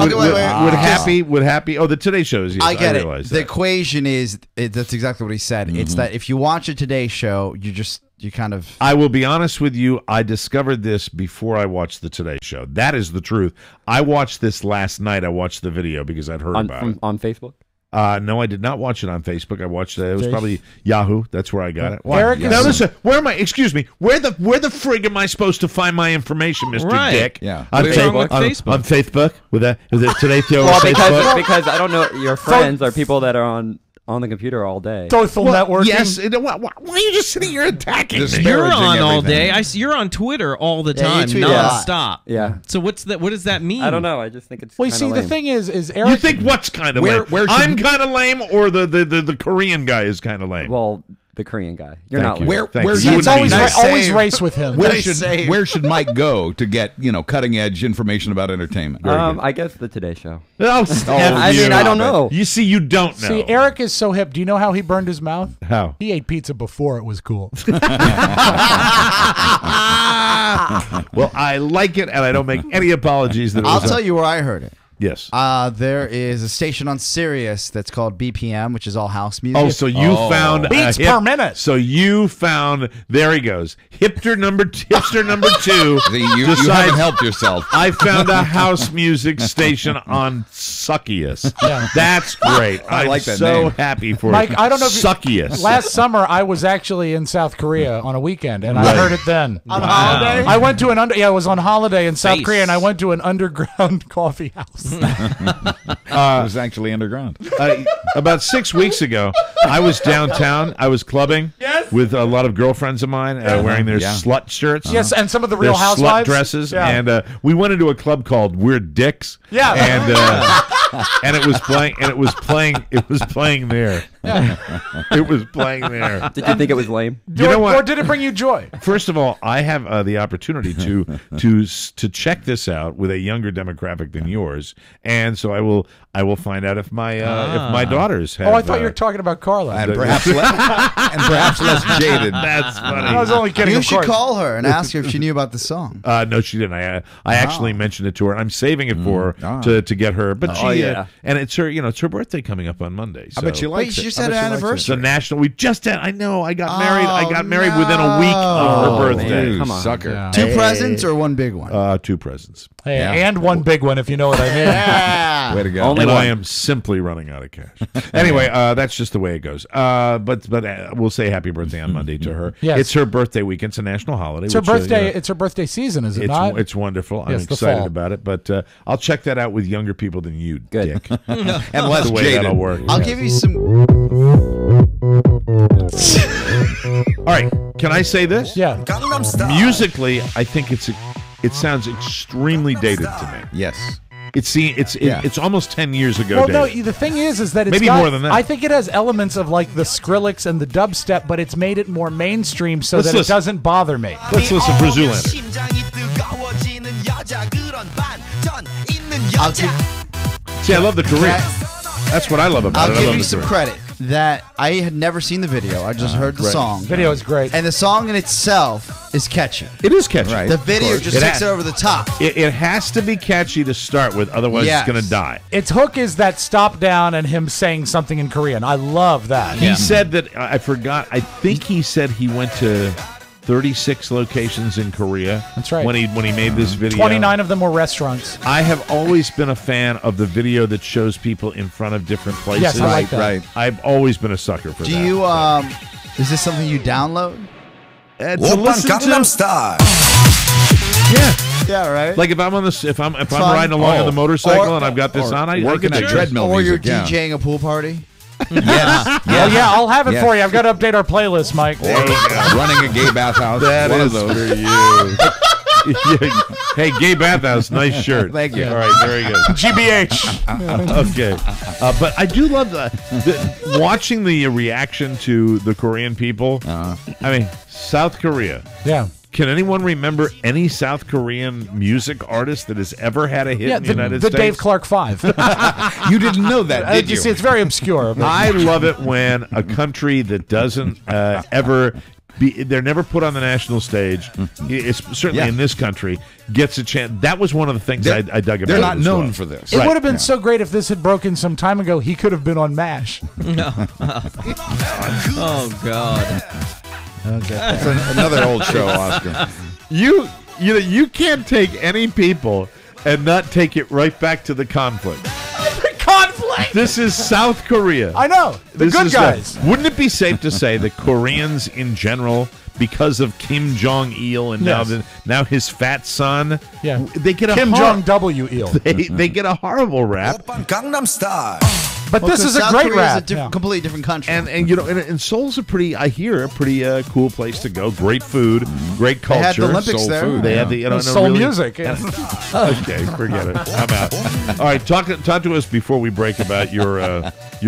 happy? Oh, the Today Show is. Yes, I get it. realize The equation is that's exactly what he said. It's that if you watch a Today Show, you kind of. I will be honest with you. I discovered this before I watched the Today Show. That is the truth. I watched this last night. I watched the video because I'd heard about it on Facebook. No, I did not watch it on Facebook. I watched it. It was probably Yahoo. That's where I got it. Eric, now listen. Where am I? Excuse me. Where the frig am I supposed to find my information, Mr. Dick? Yeah. On Facebook. On Facebook with that Today Show. Well, because I don't know, your friends are people that are on the computer all day. Social networking. Yes. Why are you just sitting here attacking me? You're on all day. You're on Twitter all the time, nonstop. Yeah. So what does that mean? I don't know. I just think it's. Well, you see, lame. the thing is Eric. You think what's kind of lame? I'm kind of lame, or the Korean guy is kind of lame? Well, the Korean guy. You're Thank not you. lame. It's always race with him. Where should Mike go to get cutting edge information about entertainment? I guess the Today Show. I mean, I don't know. You see, you don't know. See, Eric is so hip. Do you know how he burned his mouth? How? He ate pizza before it was cool. Well, I like it, and I don't make any apologies. That I'll tell you where I heard it. Yes. There is a station on Sirius that's called BPM, which is all house music. Oh, so you found beats per minute. So you found. There he goes. Hipster number two. You haven't helped yourself. I found a house music station on Suckius. Yeah. That's great. I like that so name. happy for Mike, it. I don't know if Suckius. Last summer, I was actually in South Korea on a weekend, and I heard it then. On holiday? I went to I was on holiday in South Korea, and I went to an underground coffee house. It was actually underground. About 6 weeks ago, I was downtown. I was clubbing with a lot of girlfriends of mine wearing their slut shirts. Yes, and some of the Real their Housewives. Slut dresses. Yeah. And we went into a club called Weird Dicks. Yeah. And it was playing. And it was playing there. It was playing there. Did you think it was lame? You know what? Or did it bring you joy? First of all, I have the opportunity to check this out with a younger demographic than yours, and so I will find out if my daughters have. Oh, I thought you were talking about Carla. And perhaps less jaded. That's funny. I was only kidding. You should call her and ask her if she knew about the song. No, she didn't. I actually mentioned it to her. I'm saving it for her to get her. But and it's her. It's her birthday coming up on Monday. So. I bet she likes it. She just had an anniversary. The national. We just had. I know. I got married. I got married within a week of her birthday. Come on, sucker. Yeah. Two presents or one big one? 2 presents. Hey, and one big one, if you know what I mean. Yeah. Way to go. And I am simply running out of cash. Anyway, that's just the way it goes. But we'll say happy birthday on Monday to her. Yes. It's her birthday weekend. It's a national holiday. It's her birthday. It's her birthday season, is it not? It's wonderful. Yes, I'm excited about it. But I'll check that out with younger people than you, Dick. And less the way jaded. that'll work. I'll give you some. All right. Can I say this? Yeah. Musically, I think it sounds extremely dated to me. Yes. It's almost 10 years ago. Well, dated. no, the thing is that it's maybe got, more than that. I think it has elements of like the Skrillex and the dubstep, but it's made it more mainstream so that it doesn't bother me. Let's listen for Zoolander. See, I love the Korean. That's what I love about it. I'll give you some credit that I had never seen the video. I just heard the song. Video is great. And the song in itself is catchy. It is catchy. Right. The video just takes it over the top. It has to be catchy to start with, otherwise it's going to die. Its hook is that stop down and him saying something in Korean. I love that. He said that, I forgot, I think he said he went to 36 locations in Korea. That's right. When he made this video. 29 of them were restaurants. I have always been a fan of the video that shows people in front of different places. Yes, I like that. Right. I've always been a sucker for that. Do you is this something you download? To listen to? Style. Yeah, right. Like if I'm riding along on the motorcycle and I've got this on, I working can at treadmill or music, you're DJing a pool party. Yes. Oh yeah, I'll have it for you. I've got to update our playlist, Mike. Running a gay bathhouse. That one is of those. for you. Hey, gay bathhouse, nice shirt. Thank you. All right, very good. GBH. Okay, but I do love watching the reaction to the Korean people. I mean, South Korea. Yeah. Can anyone remember any South Korean music artist that has ever had a hit in the United States? The Dave Clark 5. You didn't know that, did you? See, it's very obscure. But. I love it when a country that doesn't ever... they're never put on the national stage. It's certainly in this country gets a chance. That was one of the things I dug about. They're not known for this. It would have been so great if this had broken some time ago. He could have been on MASH. Oh God. Okay, that's another old show, Oscar. You you can't take any people and not take it right back to the conflict. Conflict. This is South Korea. I know. The good guys. Wouldn't it be safe to say that Koreans in general, because of Kim Jong-il and now his fat son, they get a Kim Jong-W-il. They get a horrible rap. Gangnam Style. But this is a South great Korea rap. is a completely different country. And you know, and Seoul's a pretty, I hear, a pretty cool place to go. Great food, great culture. They had the Olympics Soul there. Food. They had the soul music. Okay, forget it. I'm out. All right, talk to us before we break about your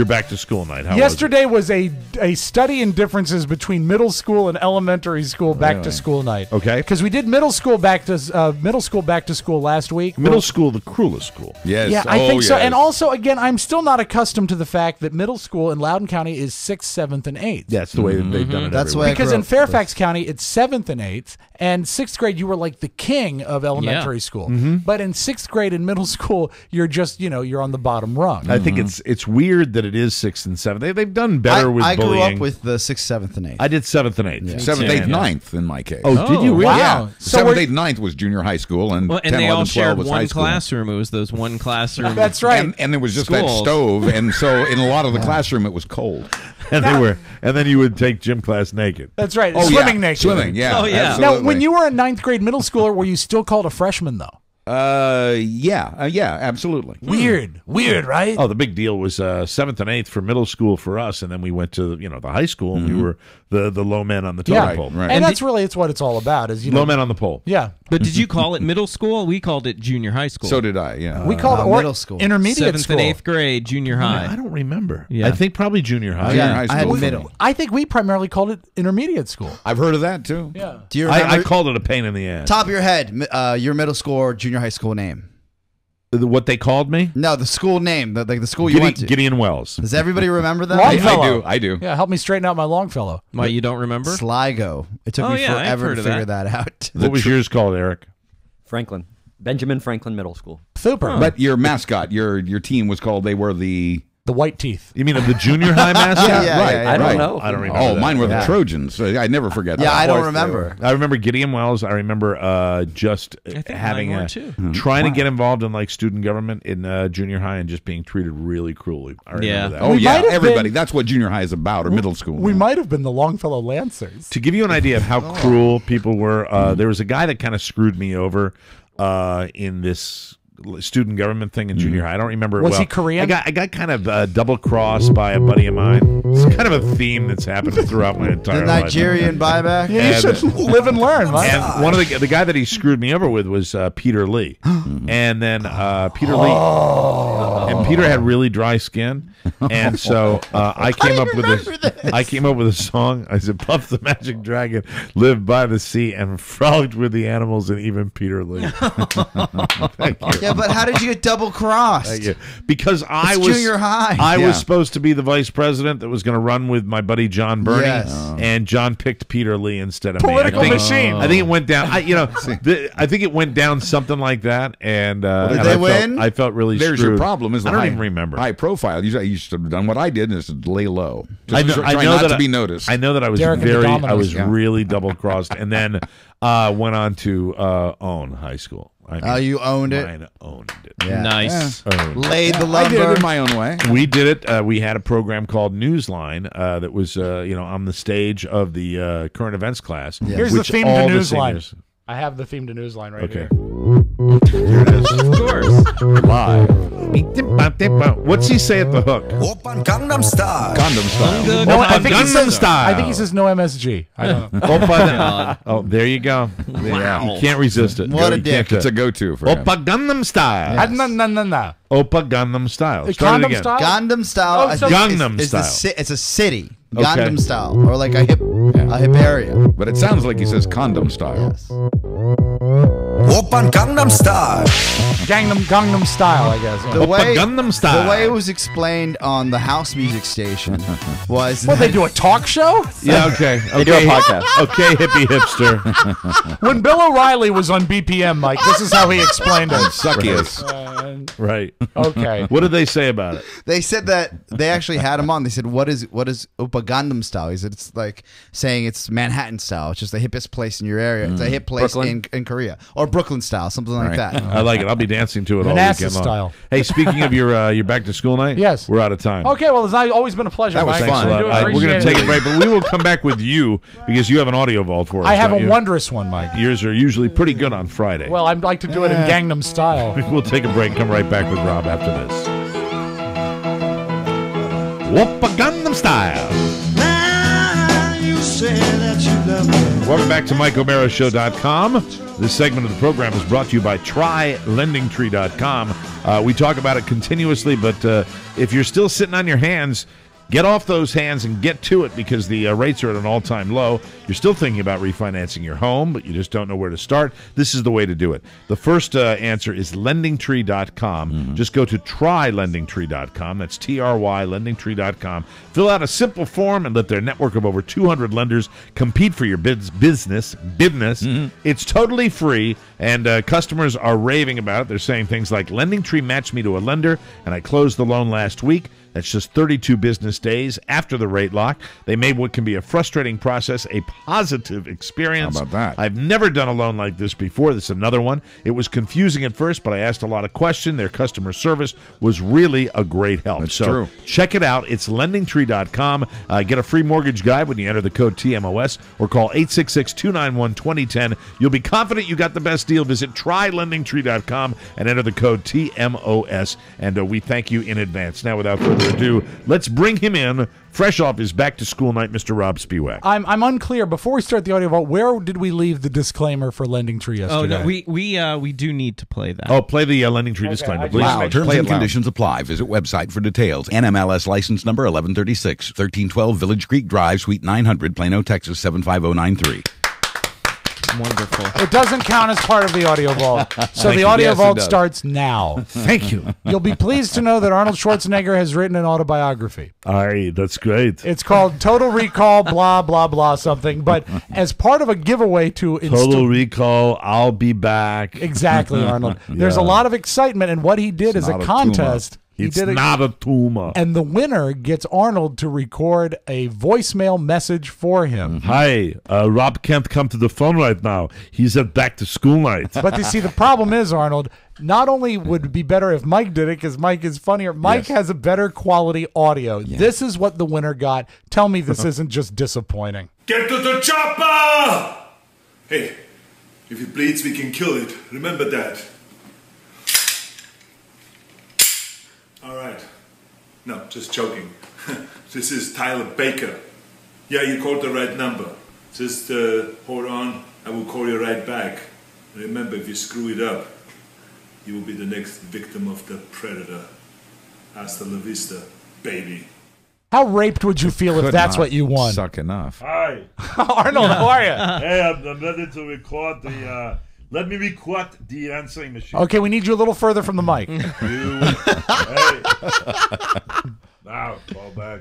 back to school night. How Yesterday was a study in differences between middle school and elementary school back to school night. Okay, because we did middle school back to school last week. Middle school, the cruelest school. Yes. Yeah, I think so. And also, again, I'm still not accustomed to the fact that middle school in Loudoun County is 6th, 7th, and 8th. That's the way that they've done it. That's why because in Fairfax County it's 7th and 8th, and 6th grade you were like the king of elementary school. But in 6th grade in middle school you're just you're on the bottom rung. I think it's weird that it is 6th and 7th. They've done better with I bullying. grew up with the 6th, 7th, and 8th. I did 7th and 8th. Yeah. 7th, 8th, 9th in my case. Oh, did you really? Wow. Yeah. So 7th, 8th, 9th was junior high school, and 10, they 11, all 12 shared was high one school. classroom. It was those one classroom. That's right. And there was just Schools. that stove, and so in a lot of the classroom it was cold. And then you would take gym class naked. That's right. Oh, Swimming yeah. naked. Swimming, yeah. Oh, yeah. Absolutely. Now, when you were a 9th grade middle schooler, were you still called a freshman though? Yeah, absolutely. Weird, right? Oh, the big deal was 7th and 8th for middle school for us, and then we went to the high school, and we were the low men on the totem pole. Right. And that's really it's what it's all about. Is low men on the pole. Yeah. But did you call it middle school? We called it junior high school. So did I. Yeah. We called it middle school, intermediate 7th school, and 8th grade, junior high. I don't remember. Yeah. I think probably junior high. Junior high I had school. middle. I think we primarily called it intermediate school. I've heard of that too. Yeah. Do you remember I called it a pain in the ass. top of your head your middle school or junior high school name? What they called me? No, the school name, the school you went to. Gideon Wells. Does everybody remember that? Longfellow. I do. Yeah, help me straighten out my Longfellow. Why, you don't remember? Sligo. It took me I've forever heard to of figure that out. What was yours called, Eric? Franklin. Benjamin Franklin Middle School. Super. But your mascot, your team was called. They were the. The white teeth. You mean of the junior high mascot? Yeah, I don't know. I don't remember. Oh, that. mine were the Trojans. I never forget. Yeah, that. I don't Of course they remember. I remember Gideon Wells. I remember just having trying to get involved in like student government in junior high and just being treated really cruelly. I remember that. Oh We yeah, might have everybody. been- That's what junior high is about, or middle school. We might have been the Longfellow Lancers. To give you an idea of how cruel people were, there was a guy that kind of screwed me over in this student government thing in junior high. I don't remember it Was well. he Korean? I got kind of double crossed by a buddy of mine. It's kind of a theme that's happened throughout my entire The life. Nigerian buyback? Yeah, you should live and learn, man. And one of the guy that he screwed me over with was Peter Lee, and then Peter Lee, and Peter had really dry skin, and so I came up with this. I came up with a song. I said, "Puff the Magic Dragon lived by the sea and frolicked with the animals, and even Peter Lee." Thank you. Yeah, but how did you get double crossed? Thank you. Because I It's was junior high. I Yeah. was supposed to be the vice president that was going to run with my buddy John Burney, Yes. and John picked Peter Lee instead of Political me. machine. I think it went down. I think it went down something like that. And did and they I win? I felt really There's screwed. your problem. Is I the don't high, even remember. high profile. You should have done what I did, and is to lay low. I Just know, try I know not that to be noticed. I know that I was Derek and the Dominos. I was Yeah. really double crossed, and then went on to own high school. I mean, You owned it? mine owned it. Yeah. Nice. Laid the I did lumber. it in my own way. We did it. We had a program called Newsline that was, on the stage of the current events class. Here's the which theme all to the Newsline. seniors- I have the theme to Newsline right Okay. here. Here it is. Of course. Live. What's he say at the hook? Open Gangnam Style. Condom style. No, I Opa think he Gangnam says. Style. I think he says no MSG. I don't know. Opa, oh, there you go. Wow. You can't resist it. What a You dick. can't, It's a go-to for him. Opa Gangnam Style. No. Opa Gangnam Style. Start it Condom again. style? Gangnam Style. Oh, I so- think Gangnam is Style. it's a city. Okay. Gangnam Style, or like a hip a hip area. But it sounds like he says condom style. Yes. Oppan Gangnam Style. Gangnam Style, I guess. The way Gangnam Style. The way it was explained on the house music station was. Well, they do a talk show? Yeah, okay. They do a podcast. Okay, hippie hipster. When Bill O'Reilly was on BPM, Mike, this is how he explained it. Suckiest. Right. Okay. What did they say about it? They said that they actually had him on. They said, "What is Oppa Gangnam Style?" He said, "It's like saying it's Manhattan style. It's just the hippest place in your area. It's a hip place in Korea, or Brooklyn style, something like that." I like it. I'll be dancing to it all Manassas weekend long. style. Hey, speaking of your back to school night, Yes. we're out of time. Okay, well, it's always been a pleasure, That was Mike. fun. I do We're going appreciate to take it. a break, but we will come back with you because you have an audio vault for us. I have don't a you? wondrous one, Mike. Yours are usually pretty good on Friday. Well, I'd like to do it in Gangnam Style. We'll take a break and come right back with Rob after this. Whoppa Gangnam Style. Welcome back to MikeO'MaraShow.com. This segment of the program is brought to you by TryLendingTree.com. We talk about it continuously, but if you're still sitting on your hands, get off those hands and get to it because the rates are at an all-time low. You're still thinking about refinancing your home, but you just don't know where to start. This is the way to do it. The first answer is LendingTree.com. Just go to TryLendingTree.com. That's TRY, LendingTree.com. Fill out a simple form and let their network of over 200 lenders compete for your business. It's totally free, and customers are raving about it. They're saying things like, LendingTree matched me to a lender, and I closed the loan last week. That's just 32 business days after the rate lock. They made what can be a frustrating process a positive experience. How about that? I've never done a loan like this before. This is another one. It was confusing at first, but I asked a lot of questions. Their customer service was really a great help. That's so true. Check it out. It's LendingTree.com. Get a free mortgage guide when you enter the code TMOS or call 866-291-2010. You'll be confident you got the best deal. Visit TryLendingTree.com and enter the code TMOS. And we thank you in advance. Now, without further ado, let's bring him in, fresh off his back-to-school night, Mr. Rob Spiewak. I'm unclear. Before we start the audio vault, where did we leave the disclaimer for LendingTree yesterday? Oh no, we do need to play that. Oh, play the LendingTree disclaimer, please. Loud. Terms and conditions apply. Visit website for details. NMLS license number 1136, 1312 Village Creek Drive, Suite 900, Plano, Texas 75093. Wonderful. It doesn't count as part of the audio vault. So the audio vault starts now. Thank you. You'll be pleased to know that Arnold Schwarzenegger has written an autobiography. Aye, that's great. It's called Total Recall, blah, blah, blah, something. But as part of a giveaway to... Total Recall, I'll be back. Exactly, Arnold. There's a lot of excitement, and what he did is a contest... It's not a tumor. And the winner gets Arnold to record a voicemail message for him. Hi, Rob can't come to the phone right now. He's at back to school night. But you see, the problem is, Arnold, not only would it be better if Mike did it because Mike is funnier, Mike has a better quality audio. Yeah. This is what the winner got. Tell me this isn't just disappointing. Get to the chopper! Hey, if it bleeds, we can kill it. Remember that. All right. No, just joking. This is Tyler Baker. Yeah, you called the right number. Just hold on. I will call you right back. Remember, if you screw it up, you will be the next victim of the predator. Hasta la vista, baby. How raped would you feel if that's what you won? Suck enough. Hi. Arnold, how are you? Hey, I'm ready to record the... Let me record the answering machine. Okay, we need you a little further from the mic. Hey. Now, fall back.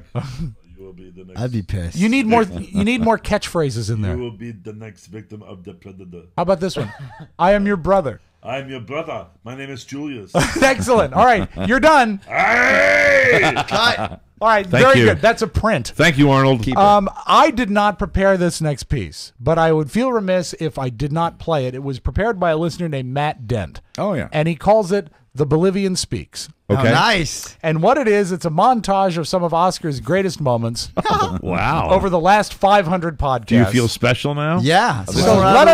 You will be the next. I'd be pissed. You need more. You need more catchphrases in there. You will be the next victim of the predator. How about this one? I am your brother. I'm your brother. My name is Julius. Excellent. All right, you're done. Hey! Cut. All right, Thank very you. good. That's a print. Thank you, Arnold. I did not prepare this next piece, but I would feel remiss if I did not play it. It was prepared by a listener named Matt Dent. Oh, yeah. And he calls it The Bolivian Speaks. Okay. Oh, nice. And what it is, it's a montage of some of Oscar's greatest moments. Wow. Over the last 500 podcasts. Do you feel special now? Yeah. So let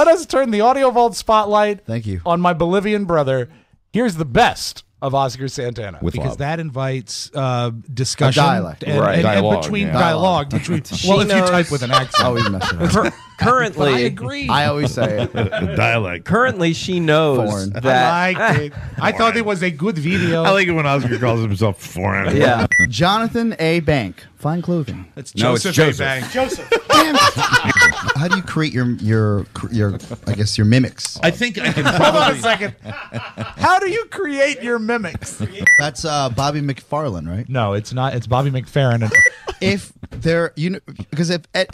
us turn the Audio Vault spotlight on my Bolivian brother. Here's the best of Oscar Santana. Because that invites discussion. A dialect. And, Right. and Dialogue, between yeah. dialogue. Between, well, if you type with an accent. Oh, he's messing up. Currently, I agree. I always say it. The dialect. Currently, she knows Foreign. that. I liked it. I thought it was a good video. I like it when Oscar calls himself foreign. Yeah. Jonathan A. Bank, fine clothing. It's No, it's Joseph. Joseph. Bank. Joseph. How do you create your I guess your mimics? I think I can Hold on a probably. second. How do you create your mimics? That's Bobby McFarlane, right? No, it's not. It's Bobby McFerrin. If there, because if at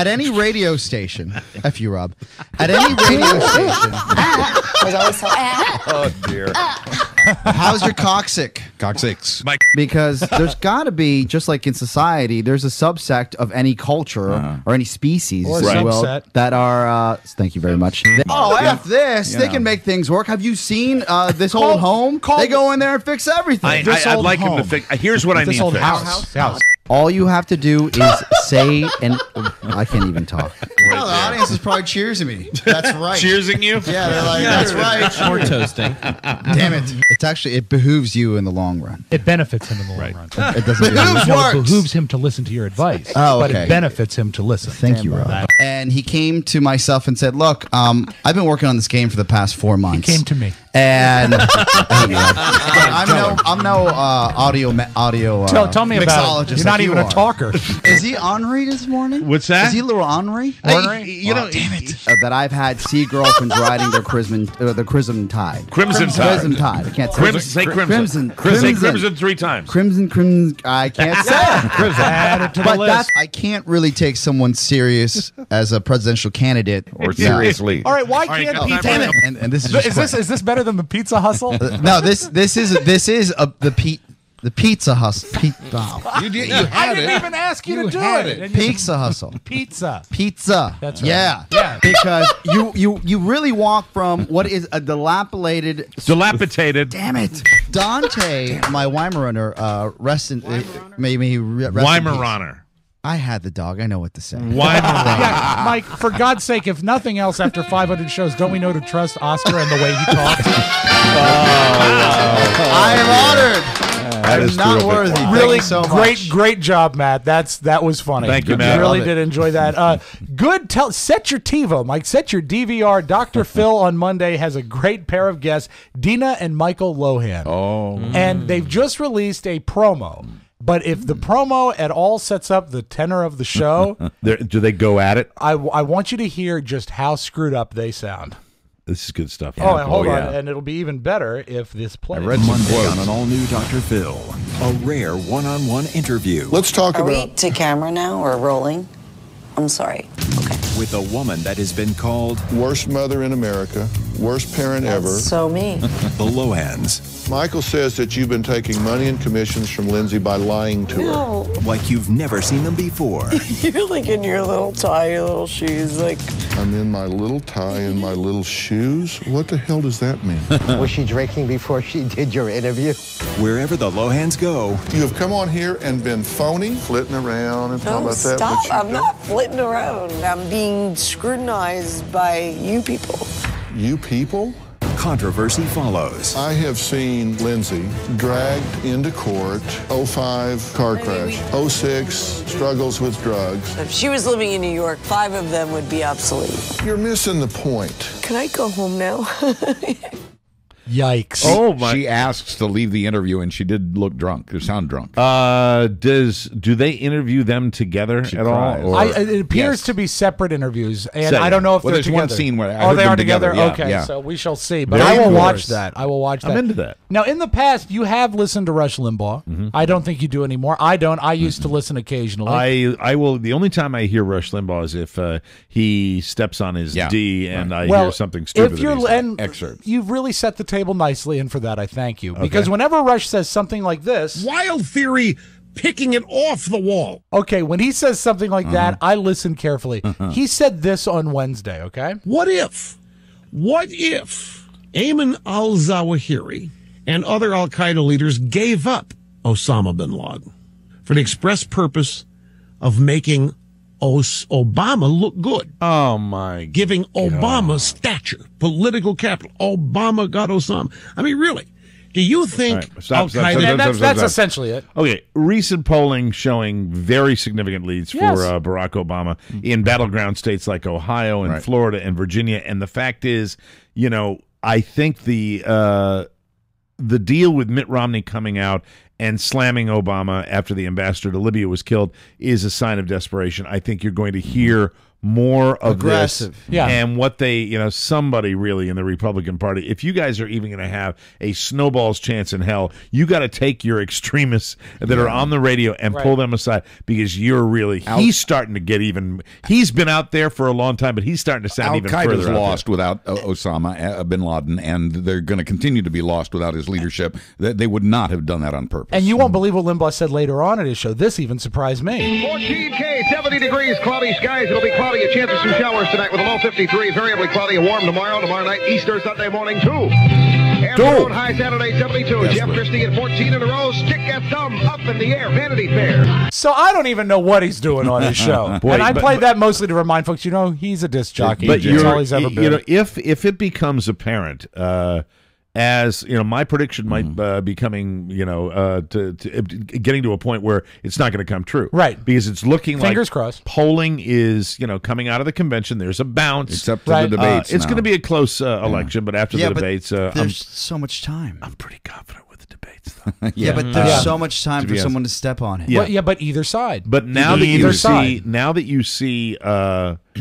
any radio station, F you, Rob, at any radio station, was always so. Oh dear. how's your coccyx? Coccyx. Mike. Because there's got to be, just like in society, there's a subsect of any culture or any species, Or if you will, subset. that are. Thank you very much. F this. They can make things work. Have you seen this old home? They go in there and fix everything. I'd like him to fix. Here's what I This need old fixed. house. All you have to do is say, and I can't even talk. Well, the audience is probably cheersing me. That's right. Cheersing you? Yeah, they're like, that's right. Or toasting. Damn it! It behooves you in the long run. It benefits him in the long run. It doesn't. It behooves him to listen to your advice. Oh, But okay. it benefits him to listen. Thank you, Rob. And he came to myself and said, "Look, I've been working on this game for the past 4 months." He came to me. And I'm no audio. Tell me about it. You're not even a talker. Is he ornery this morning? What's that? Is he a little ornery? You know, damn it. That I've had sea girlfriends riding their Crimson Tide. Crimson Tide. Crimson Tide. I can't say Say crimson. Say crimson 3 times. Crimson. I can't say it. Add it to the But list. I can't really take someone serious as a presidential candidate. Or seriously. All right, why can't he? Damn it. And this is Is this better than the pizza hustle? no, this is the pizza hustle. I didn't even ask you to do it. Pizza hustle. Pizza. That's right. Yeah. Because you really walk from what is a dilapidated. Damn it. Dante, my Weimaraner, maybe he rest in peace. Weimaraner. I had the dog. I know what to say. Yeah, Mike, for God's sake, if nothing else, after 500 shows, don't we know to trust Oscar and the way he talks? I am honored. That I'm is not terrific. worthy. Thank Really you so great job, Matt. That was funny. Thank you, I Matt. really did enjoy that. Good. Set your TiVo, Mike. Set your DVR. Dr. Phil on Monday has a great pair of guests, Dina and Michael Lohan. Oh. And they've just released a promo. But if the promo at all sets up the tenor of the show, Do they go at it? I want you to hear just how screwed up they sound. This is good stuff. Oh, and hold on, and it'll be even better if this plays. I read Monday on an all-new Dr. Phil, a rare one-on-one interview. Let's talk Are about... we to camera now or rolling? I'm sorry. Okay. With a woman that has been called... Worst mother in America, worst parent ever. So me. The Lohans. Michael says that you've been taking money and commissions from Lindsay by lying to No. her. Like you've never seen them before. You're like in your little tie, your little shoes, like... I'm in my little tie and my little shoes? What the hell does that mean? Was she drinking before she did your interview? Wherever the Lohans go... You have come on here and been phony, flitting around and talking No, about that. stop. but you I'm don't. not flitting around. I'm being scrutinized by you people. You people? Controversy follows. I have seen Lindsay dragged into court, 05 car crash, 06 struggles with drugs. If she was living in New York, 5 of them would be obsolete. You're missing the point. Can I go home now? Yikes. Oh my! She asks to leave the interview, and she did look drunk or sound drunk. Do they interview them together at cries. all? Or? It appears to be separate interviews, and Say I don't know if Well, they're there's together. one scene where I oh, heard they them are together. together. Yeah, Okay, yeah. so we shall see. But Very I will cool. watch that. I will watch that. I'm into that. Now, in the past, you have listened to Rush Limbaugh. I don't think you do anymore. I don't. I used to listen occasionally. I will. The only time I hear Rush Limbaugh is if he steps on his D and I hear something stupid. If you're that he's and excerpt. you've really set the table nicely, and for that I thank you. Because whenever Rush says something like this, Wild Theory picking it off the wall. Okay, when he says something like that, I listen carefully. He said this on Wednesday. Okay, What if Ayman al-Zawahiri and other al-Qaeda leaders gave up Osama bin Laden for the express purpose of making Obama look good? Oh, my Giving Obama stature, political capital. Obama got Osama. I mean, really, Do you think Al-Qaeda... That's essentially it. Okay, recent polling showing very significant leads for Barack Obama in battleground states like Ohio and Florida and Virginia. And the fact is, you know, I think the deal with Mitt Romney coming out and slamming Obama after the ambassador to Libya was killed is a sign of desperation. I think you're going to hear more of aggressive. This. Yeah. And what they, you know, somebody really in the Republican Party, if you guys are even going to have a snowball's chance in hell, you got to take your extremists that are on the radio and pull them aside, because you're really, he's starting to get even, he's been out there for a long time, but he's starting to sound even further Al-Qaeda's lost without Osama bin Laden, and they're going to continue to be lost without his leadership. They would not have done that on purpose. And you won't believe what Limbaugh said later on at his show. This even surprised me. 14K, 70 degrees, cloudy skies. It'll be cloudy, a chance of some showers tonight with a low 53. Variably cloudy and warm tomorrow. Tomorrow night, Easter Sunday morning, 2. Afternoon high Saturday, 72. Jeff Christie at 14 in a row. Stick a thumb up in the air. Vanity Fair. So I don't even know what he's doing on his show. And I played that mostly to remind folks, you know, he's a disc jockey. But That's all he's ever been. You know, if it becomes apparent, as you know, my prediction might be coming, you know, to getting to a point where it's not going to come true, right? Because it's looking fingers like crossed. Polling is, you know, coming out of the convention. There's a bounce, except for the debates. It's going to be a close election, but after the debates, there's so much time. I'm pretty confident with the debates, though. But there's so much time for someone to step on it. But either side. But now that you see,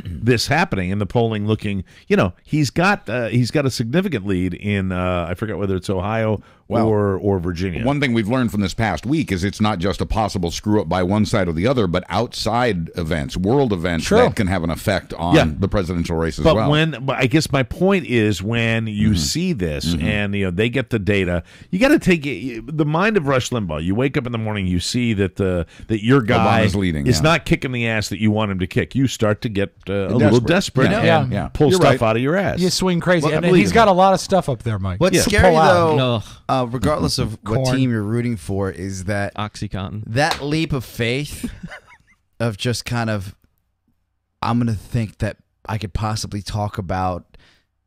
this happening and the polling looking, you know, he's got a significant lead in I forget whether it's Ohio or Virginia. One thing we've learned from this past week is it's not just a possible screw up by one side or the other, but outside events, world events that can have an effect on the presidential race as well. But I guess my point is, when you see this and you know they get the data, you got to take the mind of Rush Limbaugh. You wake up in the morning, you see that that your guy is not kicking the ass that you want him to kick. You start to get a little desperate and pull stuff out of your ass. You swing crazy. And he's got a lot of stuff up there, Mike. What's scary, though, regardless of what team you're rooting for, is that OxyContin. That leap of faith of just kind of, I'm going to think that I could possibly talk about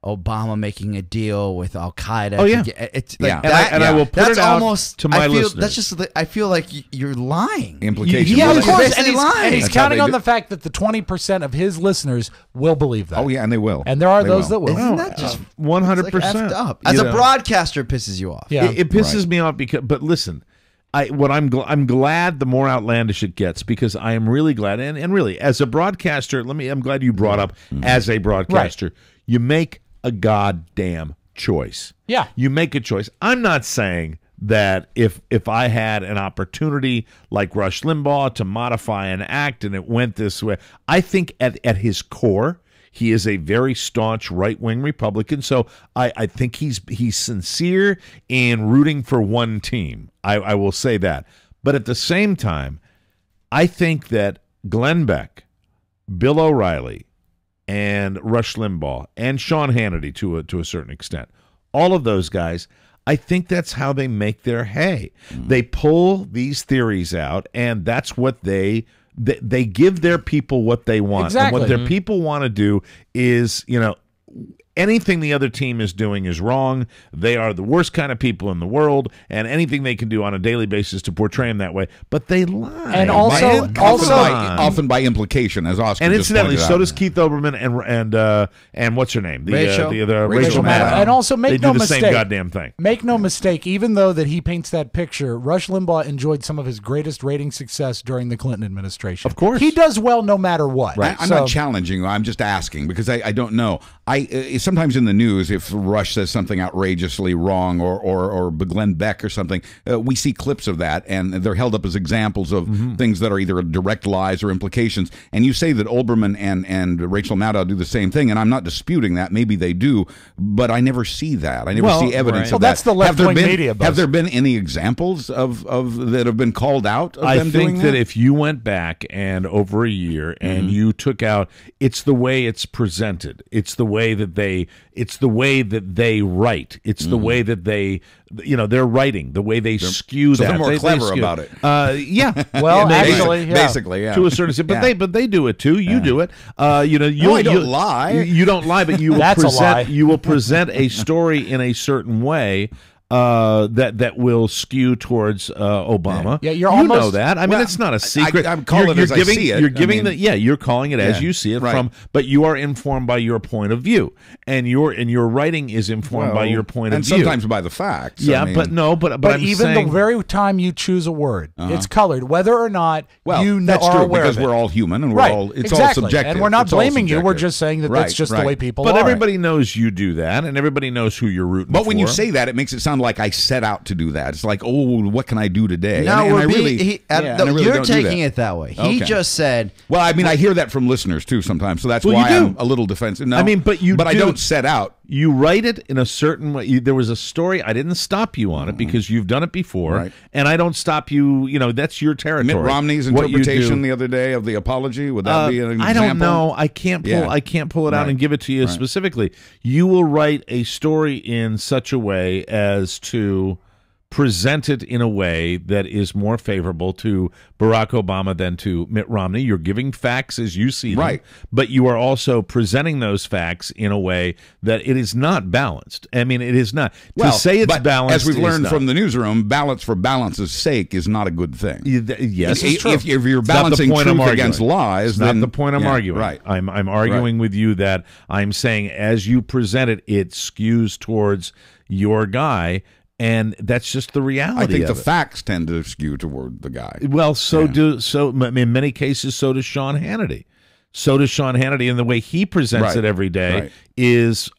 Obama making a deal with Al Qaeda. Oh yeah, it's like that, and I will put it out almost to my listeners. That's just. I feel like you're lying. Implications. Yeah, of course. And he's counting on the fact that the 20% of his listeners will believe that. Oh yeah, and they will. And there are those that will. Isn't that just 100%? Up? As a broadcaster, it pisses you off. Yeah, it pisses me off because. But listen. I'm glad the more outlandish it gets, because I am really glad, and really as a broadcaster, I'm glad you brought up as a broadcaster, you make a goddamn choice. Yeah, you make a choice. I'm not saying that if I had an opportunity like Rush Limbaugh to modify an act and it went this way, I think at his core, he is a very staunch right-wing Republican, so I think he's sincere in rooting for one team. I will say that. But at the same time, I think that Glenn Beck, Bill O'Reilly, and Rush Limbaugh, and Sean Hannity to a certain extent, all of those guys, I think that's how they make their hay. They pull these theories out, and that's what they give their people what they want. Exactly. And what their people want to do is, you know, anything the other team is doing is wrong. They are the worst kind of people in the world, and anything they can do on a daily basis to portray them that way. But they lie. And often by implication, as Oscar and just incidentally, pointed so out. does Keith Olbermann and what's her name? Rachel Maddow. And also, make no mistake. They do the same goddamn thing. Make no mistake, even though that he paints that picture, Rush Limbaugh enjoyed some of his greatest rating success during the Clinton administration. Of course. He does well no matter what. Right. I'm not challenging you. I'm just asking because I don't know. Sometimes in the news, if Rush says something outrageously wrong or Glenn Beck or something, we see clips of that, and they're held up as examples of things that are either direct lies or implications. And you say that Olbermann and Rachel Maddow do the same thing, and I'm not disputing that. Maybe they do, but I never see that. I never see evidence of that. That's the left-wing media buzz. Have there been any examples of that have been called out of them doing that? I think that if you went back and over a year and you took out, it's the way it's presented. It's the way that they write. It's the way that they're writing, the way they skew that. They're more clever about it. Yeah. Well, basically, yeah. To a certain extent, but they do it too. You do it. I don't lie. You don't lie, but you will That's a lie. You will present a story in a certain way. that will skew towards Obama. Yeah, you know that. I mean, it's not a secret. I'm calling it as I see it. You're giving you're calling it as you see it from, but you are informed by your point of view, and your writing is informed by your point of view, and sometimes by the facts. Yeah, but I'm even saying, the very time you choose a word, it's colored, whether or not you that's are true, aware because of it. we're all human, and it's all subjective, and we're not blaming you. We're just saying that that's just the way people are. But everybody knows you do that, and everybody knows who you're rooting for. But when you say that, it makes it sound like I set out to do that. It's like, oh, what can I do today? No, you're taking it that way. He just said. Well, I mean, I hear that from listeners too sometimes, so that's why I'm a little defensive. No, I mean, but I don't set out. You write it in a certain way. There was a story. I didn't stop you on it because you've done it before, and I don't stop you. You know, that's your territory. Mitt Romney's interpretation the other day of the apology, would that be an example? I don't know. I can't pull it out and give it to you specifically. You will write a story in such a way as to present it in a way that is more favorable to Barack Obama than to Mitt Romney. You're giving facts as you see them, but you are also presenting those facts in a way that it is not balanced. I mean, it is not. To say it's balanced, as we've learned from the newsroom, balance for balance's sake is not a good thing. Yes, if you're balancing truth against lies, that's not the point I'm arguing. Right. I'm arguing with you that I'm saying as you present it, it skews towards your guy. And that's just the reality. I think of the it. facts tend to skew toward the guy. Well, in many cases, so does Sean Hannity. And the way he presents it every day is,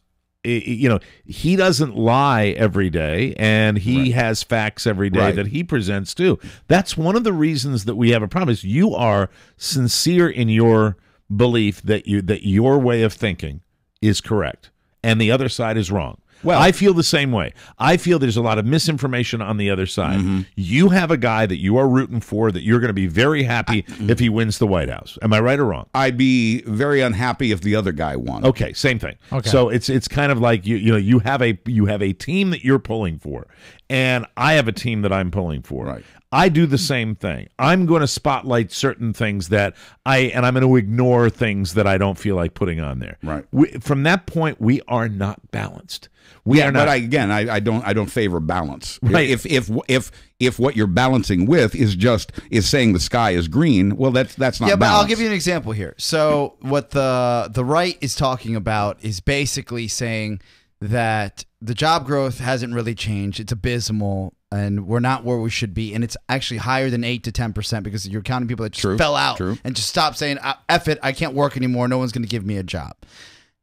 you know, he doesn't lie every day, and he has facts every day that he presents too. That's one of the reasons that we have a problem. Is you are sincere in your belief that your way of thinking is correct, and the other side is wrong. Well, I feel the same way. I feel there's a lot of misinformation on the other side. You have a guy that you are rooting for that you're going to be very happy if he wins the White House. Am I right or wrong? I'd be very unhappy if the other guy won. Okay, same thing. Okay. So it's kind of like you have a team that you're pulling for, and I have a team that I'm pulling for. Right. I do the same thing. I'm going to spotlight certain things that I'm going to ignore things that I don't feel like putting on there. Right. From that point, we are not balanced. We are not. But I don't favor balance. Right. If what you're balancing with is saying the sky is green, well, that's not balance. But I'll give you an example here. So what the right is talking about is basically saying that the job growth hasn't really changed. It's abysmal, and we're not where we should be. And it's actually higher than 8 to 10% because you're counting people that just fell out and just stopped saying, F it, I can't work anymore. No one's going to give me a job.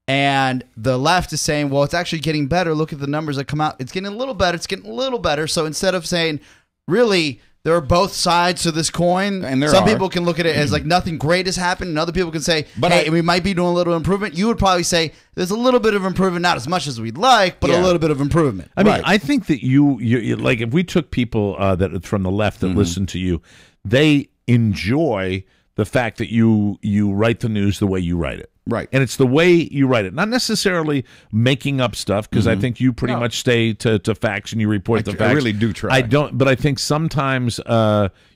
And the left is saying, well, it's actually getting better. Look at the numbers that come out. It's getting a little better. It's getting a little better. So instead of saying, really, there are both sides to this coin. And some people can look at it as like nothing great has happened, and other people can say, hey, we might be doing a little improvement. You would probably say there's a little bit of improvement, not as much as we'd like, but a little bit of improvement. I mean, I think that you like if we took people that from the left that listen to you, they enjoy the fact that you write the news the way you write it. Right. And it's the way you write it, not necessarily making up stuff, because I think you pretty much stay to facts and you report the facts. I really do try. I don't, but I think sometimes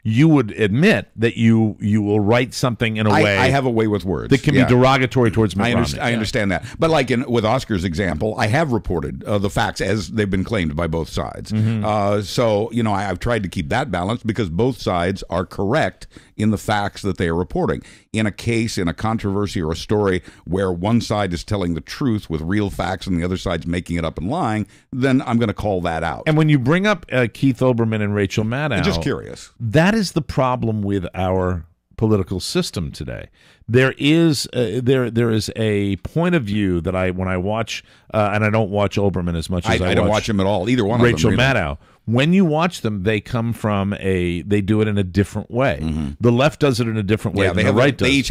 you would admit that you will write something in a way. I have a way with words that can be derogatory towards Mitt Romney. I understand that. But like with Oscar's example, I have reported the facts as they've been claimed by both sides. So, you know, I've tried to keep that balanced because both sides are correct in the facts that they are reporting. In a case, in a controversy or a story where one side is telling the truth with real facts and the other side's making it up and lying, then I'm going to call that out. And when you bring up Keith Olbermann and Rachel Maddow, I'm just curious. That is the problem with our political system today. There is a point of view that when I watch, and I don't watch Olbermann as much as I don't watch him at all. Either one Rachel of them. Rachel Maddow. When you watch them, they come from they do it in a different way. The left does it in a different way than the right does. Each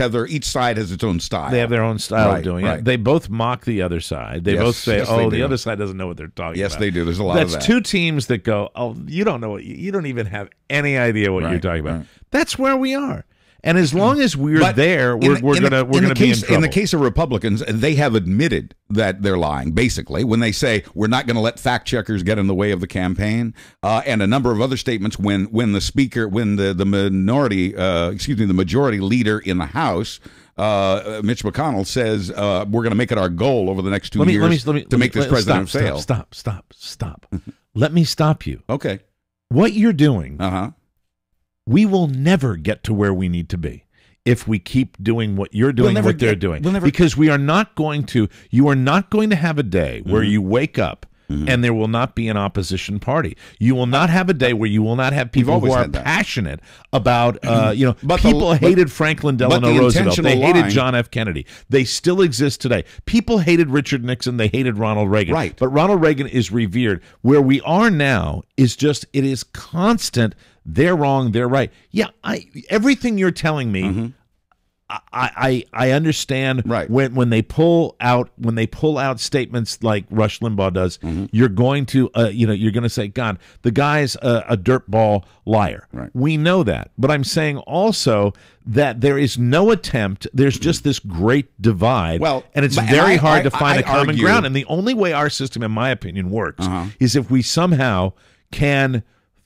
side has its own style. They have their own style of doing it. They both mock the other side. They both say, the other side doesn't know what they're talking about. Yes, they do. There's a lot of that. That's two teams that go, oh, you don't know you don't even have any idea what you're talking about. Right. That's where we are. And as long as we're there, we're gonna be in trouble. In the case of Republicans, they have admitted that they're lying. Basically, when they say we're not going to let fact checkers get in the way of the campaign, and a number of other statements when the majority leader in the House, Mitch McConnell, says we're going to make it our goal over the next 2 years to make this president fail. Stop. let me stop you. Okay. What you're doing, we will never get to where we need to be if we keep doing what you're doing and what they're doing. Because we are not going to, you are not going to have a day where you wake up and there will not be an opposition party. You will not have a day where you will not have people who are passionate about, people hated Franklin Delano Roosevelt. They hated John F. Kennedy. They still exist today. People hated Richard Nixon. They hated Ronald Reagan. Right. But Ronald Reagan is revered. Where we are now is just, it is constant. They're wrong. They're right. Yeah. Everything you're telling me, I understand when they pull out statements like Rush Limbaugh does, you're going to you're going to say, God, the guy's a dirtball liar. Right. We know that, but I'm saying also that there is no attempt. There's just this great divide, and it's very hard to find a common ground. And the only way our system, in my opinion, works is if we somehow can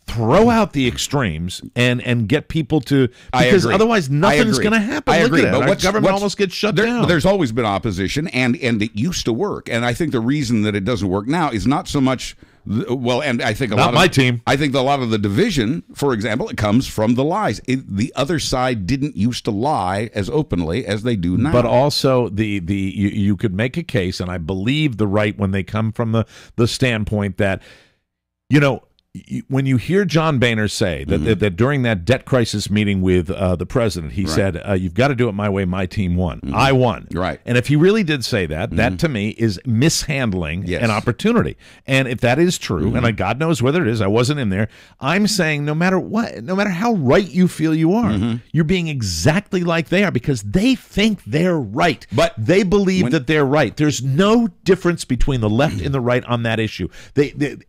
throw out the extremes and get people to, because otherwise nothing's going to happen. I agree. But our government almost gets shut down. There's always been opposition, and it used to work. And I think the reason that it doesn't work now is not so much. And I think I think a lot of the division, for example, it comes from the lies. The other side didn't used to lie as openly as they do now. But also, you could make a case, and I believe the right when they come from the standpoint that, when you hear John Boehner say that during that debt crisis meeting with the president, he said, you've got to do it my way, my team won. I won. Right. And if he really did say that, that to me is mishandling an opportunity. And if that is true, and God knows whether it is, I wasn't in there, I'm saying no matter what, no matter how right you feel you are, you're being exactly like they are because they think they're right. But they believe that they're right. There's no difference between the left and the right on that issue.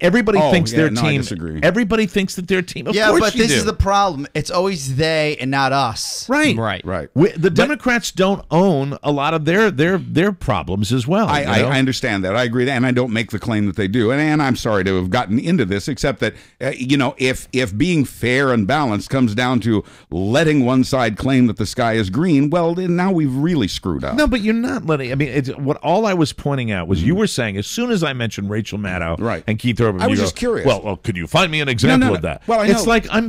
Everybody thinks their team... Everybody thinks that their team. Of course but this is the problem. It's always they and not us. Right. The Democrats don't own a lot of their problems as well. I understand that. I agree, and I don't make the claim that they do. And I'm sorry to have gotten into this, except that if being fair and balanced comes down to letting one side claim that the sky is green, well, then now we've really screwed up. No, but you're not letting. I mean, all I was pointing out was you were saying as soon as I mentioned Rachel Maddow and Keith Urban, I was just curious. Well, could you find me an example of that? Well, I know. It's like I'm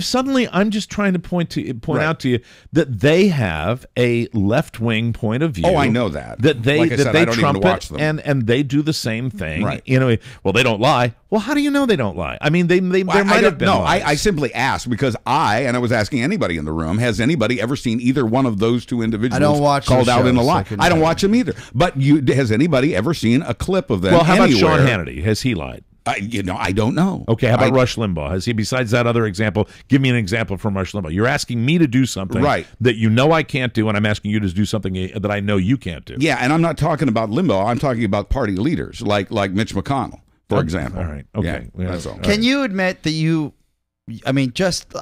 just trying to point out to you that they have a left-wing point of view. Oh, I know that. That they like I said, they I don't even watch trumpet them. and they do the same thing. Right. Well, they don't lie. Well, how do you know they don't lie? I mean, there might have been. No, lies. I simply asked because and I was asking anybody in the room, has anybody ever seen either one of those two individuals I don't watch called out in the lie? So I don't watch them either. But has anybody ever seen a clip of them? Well, how about anywhere? Sean Hannity? Has he lied? I don't know. Okay, how about Rush Limbaugh? Has he, besides that other example, give me an example from Rush Limbaugh. You're asking me to do something that you know I can't do, and I'm asking you to do something that I know you can't do. Yeah, and I'm not talking about Limbaugh. I'm talking about party leaders like Mitch McConnell, for example. All right, okay. Yeah, that's all. Can you admit that you... I mean,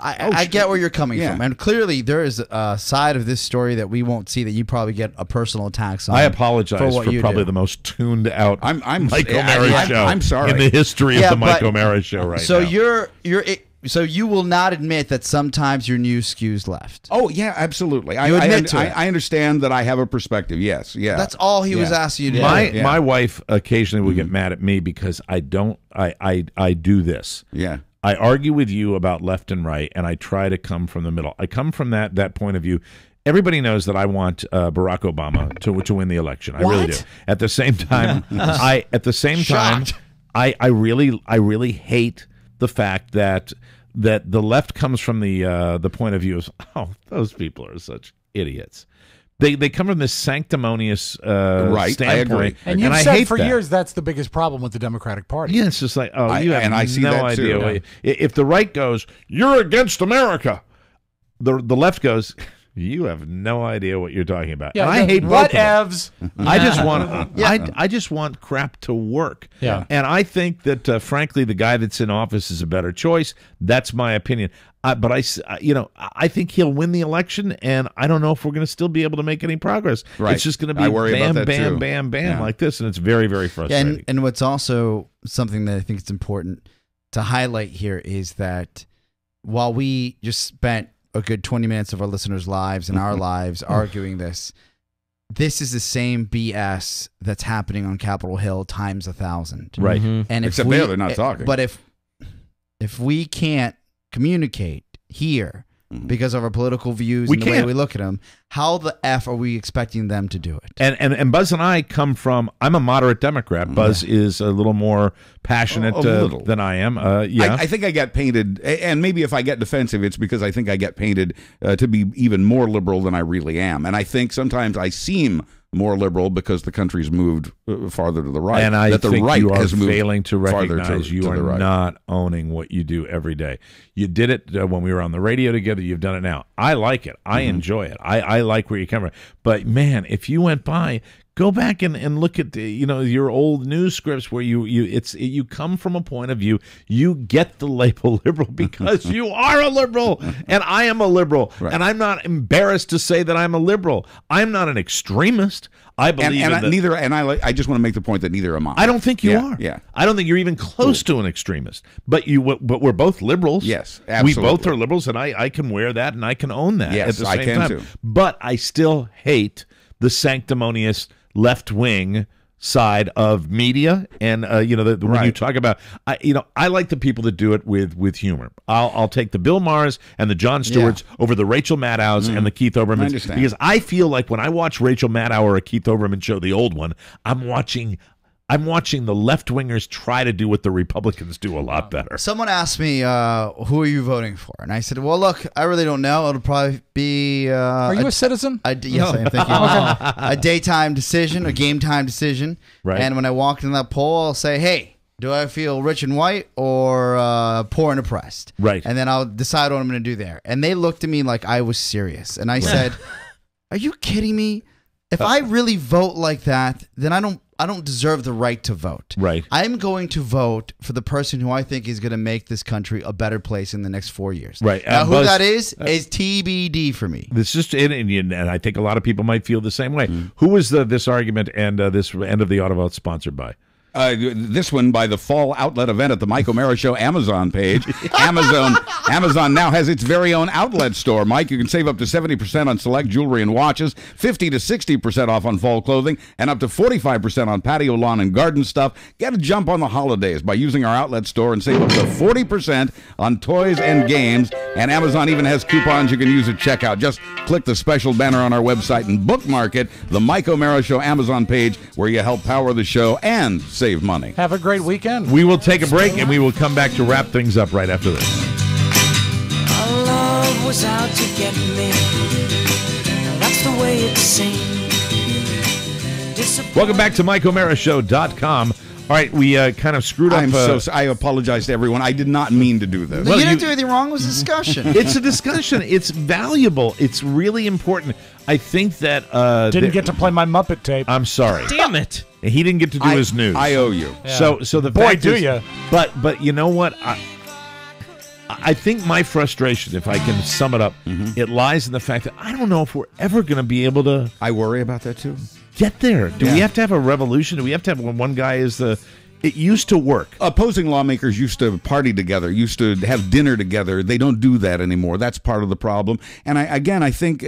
I get where you're coming from, and clearly there is a side of this story that we won't see that you probably get a personal attacks on. I apologize for probably the most tuned out Mike O'Mara show. I'm sorry. In the history of the Mike O'Mara show right now. So so you will not admit that sometimes your news skews left. Oh yeah, absolutely. You admit to it. I understand that I have a perspective. Yes, yeah. That's all he was asking you to do. My wife occasionally will get mad at me because I do this. Yeah. I argue with you about left and right, and I try to come from the middle. I come from that point of view. Everybody knows that I want Barack Obama to win the election. I really do. At the same time, I really hate the fact that the left comes from the point of view of those people are such idiots. They come from this sanctimonious standpoint. I agree. And you've said for years that's the biggest problem with the Democratic Party. Yeah, it's just like, you have I see no that idea. too. If the right goes, you're against America, the left goes, you have no idea what you're talking about. Yeah, and I hate both whatevs. I just want crap to work. Yeah. And I think that frankly, the guy that's in office is a better choice. That's my opinion. But I think he'll win the election, and I don't know if we're going to still be able to make any progress. Right. It's just going to be bam, bam, like this, and it's very, very frustrating. And what's also something that I think is important to highlight here is that while we just spent a good 20 minutes of our listeners' lives and our lives arguing this is the same BS that's happening on Capitol Hill times 1,000. Right. And except they're not talking. But if we can't communicate here because of our political views and the way we look at them, how the F are we expecting them to do it? And Buzz and I come from, I'm a moderate Democrat. Buzz is a little more passionate than I am. I think I get painted, and maybe if I get defensive, it's because I think I get painted to be even more liberal than I really am. And I think sometimes I seem more liberal because the country's moved farther to the right. And I think right you are has moved failing to farther recognize you to are the right. not owning what you do every day. You did it when we were on the radio together. You've done it now. I like it. I enjoy it. I like where you come from. But, man, if you went by, go back and look at your old news scripts where you come from a point of view. You get the label liberal because you are a liberal, and I am a liberal, and I'm not embarrassed to say that I'm a liberal. I'm not an extremist. I believe I just want to make the point that neither am I. I don't think you are. Yeah, I don't think you're even close to an extremist. But we're both liberals. Yes, absolutely. We both are liberals, and I can wear that and I can own that. Yes, at the same I can time. too. But I still hate the sanctimonious left-wing side of media, and when you talk about, I like the people that do it with humor. I'll take the Bill Maher's and the Jon Stewarts over the Rachel Maddow's and the Keith Olbermanns, because I feel like when I watch Rachel Maddow or a Keith Olbermann show, the old one, I'm watching the left-wingers try to do what the Republicans do a lot better. Someone asked me, who are you voting for? And I said, well, look, I really don't know. It'll probably be... are you a citizen? Yes, I am. Thank you. A daytime decision, a game time decision. Right. And when I walk in that poll, I'll say, hey, do I feel rich and white or poor and oppressed? Right. And then I'll decide what I'm going to do there. And they looked at me like I was serious. And I said, are you kidding me? If I really vote like that, then I don't deserve the right to vote. Right. I'm going to vote for the person who I think is going to make this country a better place in the next 4 years. Right. Now, who that is TBD for me. This is and I think a lot of people might feel the same way. Who was this argument and this end of the Autovote sponsored by? This one by the fall outlet event at the Mike O'Mara Show Amazon page. Amazon now has its very own outlet store. Mike, you can save up to 70% on select jewelry and watches, 50 to 60% off on fall clothing, and up to 45% on patio, lawn, and garden stuff. Get a jump on the holidays by using our outlet store and save up to 40% on toys and games. And Amazon even has coupons you can use at checkout. Just click the special banner on our website and bookmark it, the Mike O'Mara Show Amazon page, where you help power the show and save money. Have a great weekend. We will take a break, and we will come back to wrap things up right after this. Our love was out to get me. That's the way it seemed. Welcome back to MikeO'MaraShow.com. All right, we kind of screwed up. I apologize to everyone. I did not mean to do this. You didn't do anything wrong. It was a discussion. It's a discussion. It's valuable. It's really important. I think that... didn't get to play my Muppet tape. I'm sorry. Damn it. He didn't get to do his news. I owe you. Yeah. So the Boy, fact do is, you. But you know what? I think my frustration, if I can sum it up, it lies in the fact that I don't know if we're ever going to be able to... I worry about that too. Get there. Do we have to have a revolution? Do we have to have when one guy is the... It used to work. Opposing lawmakers used to party together, used to have dinner together. They don't do that anymore. That's part of the problem. And I think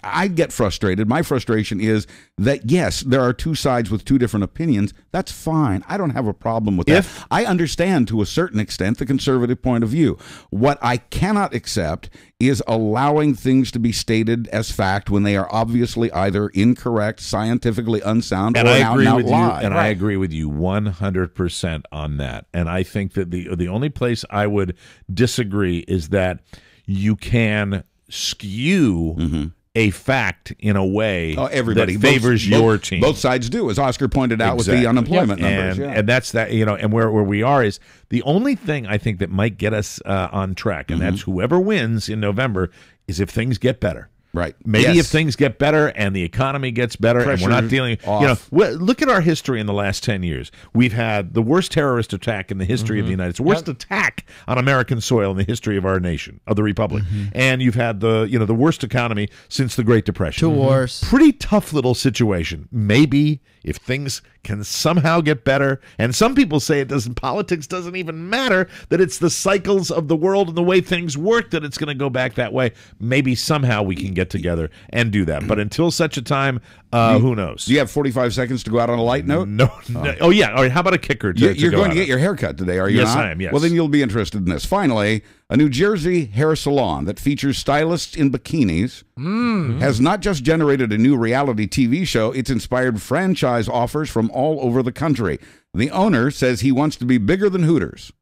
I get frustrated. My frustration is that, yes, there are two sides with two different opinions. That's fine. I don't have a problem with that. I understand to a certain extent the conservative point of view. What I cannot accept is allowing things to be stated as fact when they are obviously either incorrect, scientifically unsound, or an out-and-out lie. I agree with you 100% on that. And I think that the only place I would disagree is that you can skew a fact in a way that favors your team. Both sides do, as Oscar pointed out with the unemployment numbers. And that's that, and where we are is the only thing I think that might get us on track, and that's whoever wins in November, is if things get better. Right. Maybe if things get better and the economy gets better, and we're not dealing. Look at our history in the last 10 years. We've had the worst terrorist attack in the history of the United States, worst attack on American soil in the history of our nation, of the Republic, and you've had the worst economy since the Great Depression. 2 wars. Pretty tough little situation. Maybe if things can somehow get better, and some people say politics doesn't even matter, that it's the cycles of the world and the way things work that it's going to go back that way. Maybe somehow we can get get together and do that. But until such a time, who knows? Do you have 45 seconds to go out on a light note? No. Oh, yeah. All right. How about a kicker? You're going to get your hair cut today, are you Yes, not? I am, yes. Well, then you'll be interested in this. Finally, a New Jersey hair salon that features stylists in bikinis has not just generated a new reality TV show, it's inspired franchise offers from all over the country. The owner says he wants to be bigger than Hooters.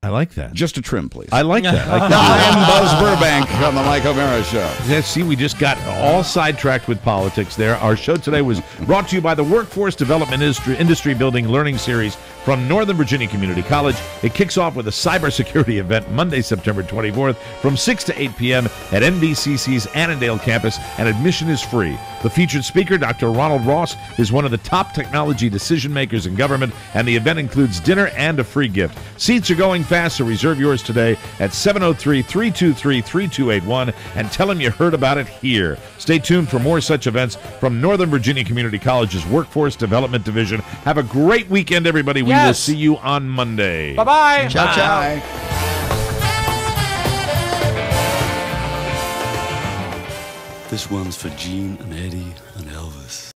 I like that. Just a trim, please. I like that. I am Buzz Burbank on the Mike O'Mara Show. Yeah, see, we just got all sidetracked with politics there. Our show today was brought to you by the Workforce Development Industry Building Learning Series from Northern Virginia Community College. It kicks off with a cybersecurity event Monday, September 24th from 6 to 8 p.m. at NVCC's Annandale campus, and admission is free. The featured speaker, Dr. Ronald Ross, is one of the top technology decision makers in government, and the event includes dinner and a free gift. Seats are going fast, so reserve yours today at 703-323-3281 and tell them you heard about it here. Stay tuned for more such events from Northern Virginia Community College's Workforce Development Division. Have a great weekend, everybody. We will see you on Monday. Bye-bye. Ciao, ciao. This one's for Gene and Eddie and Elvis.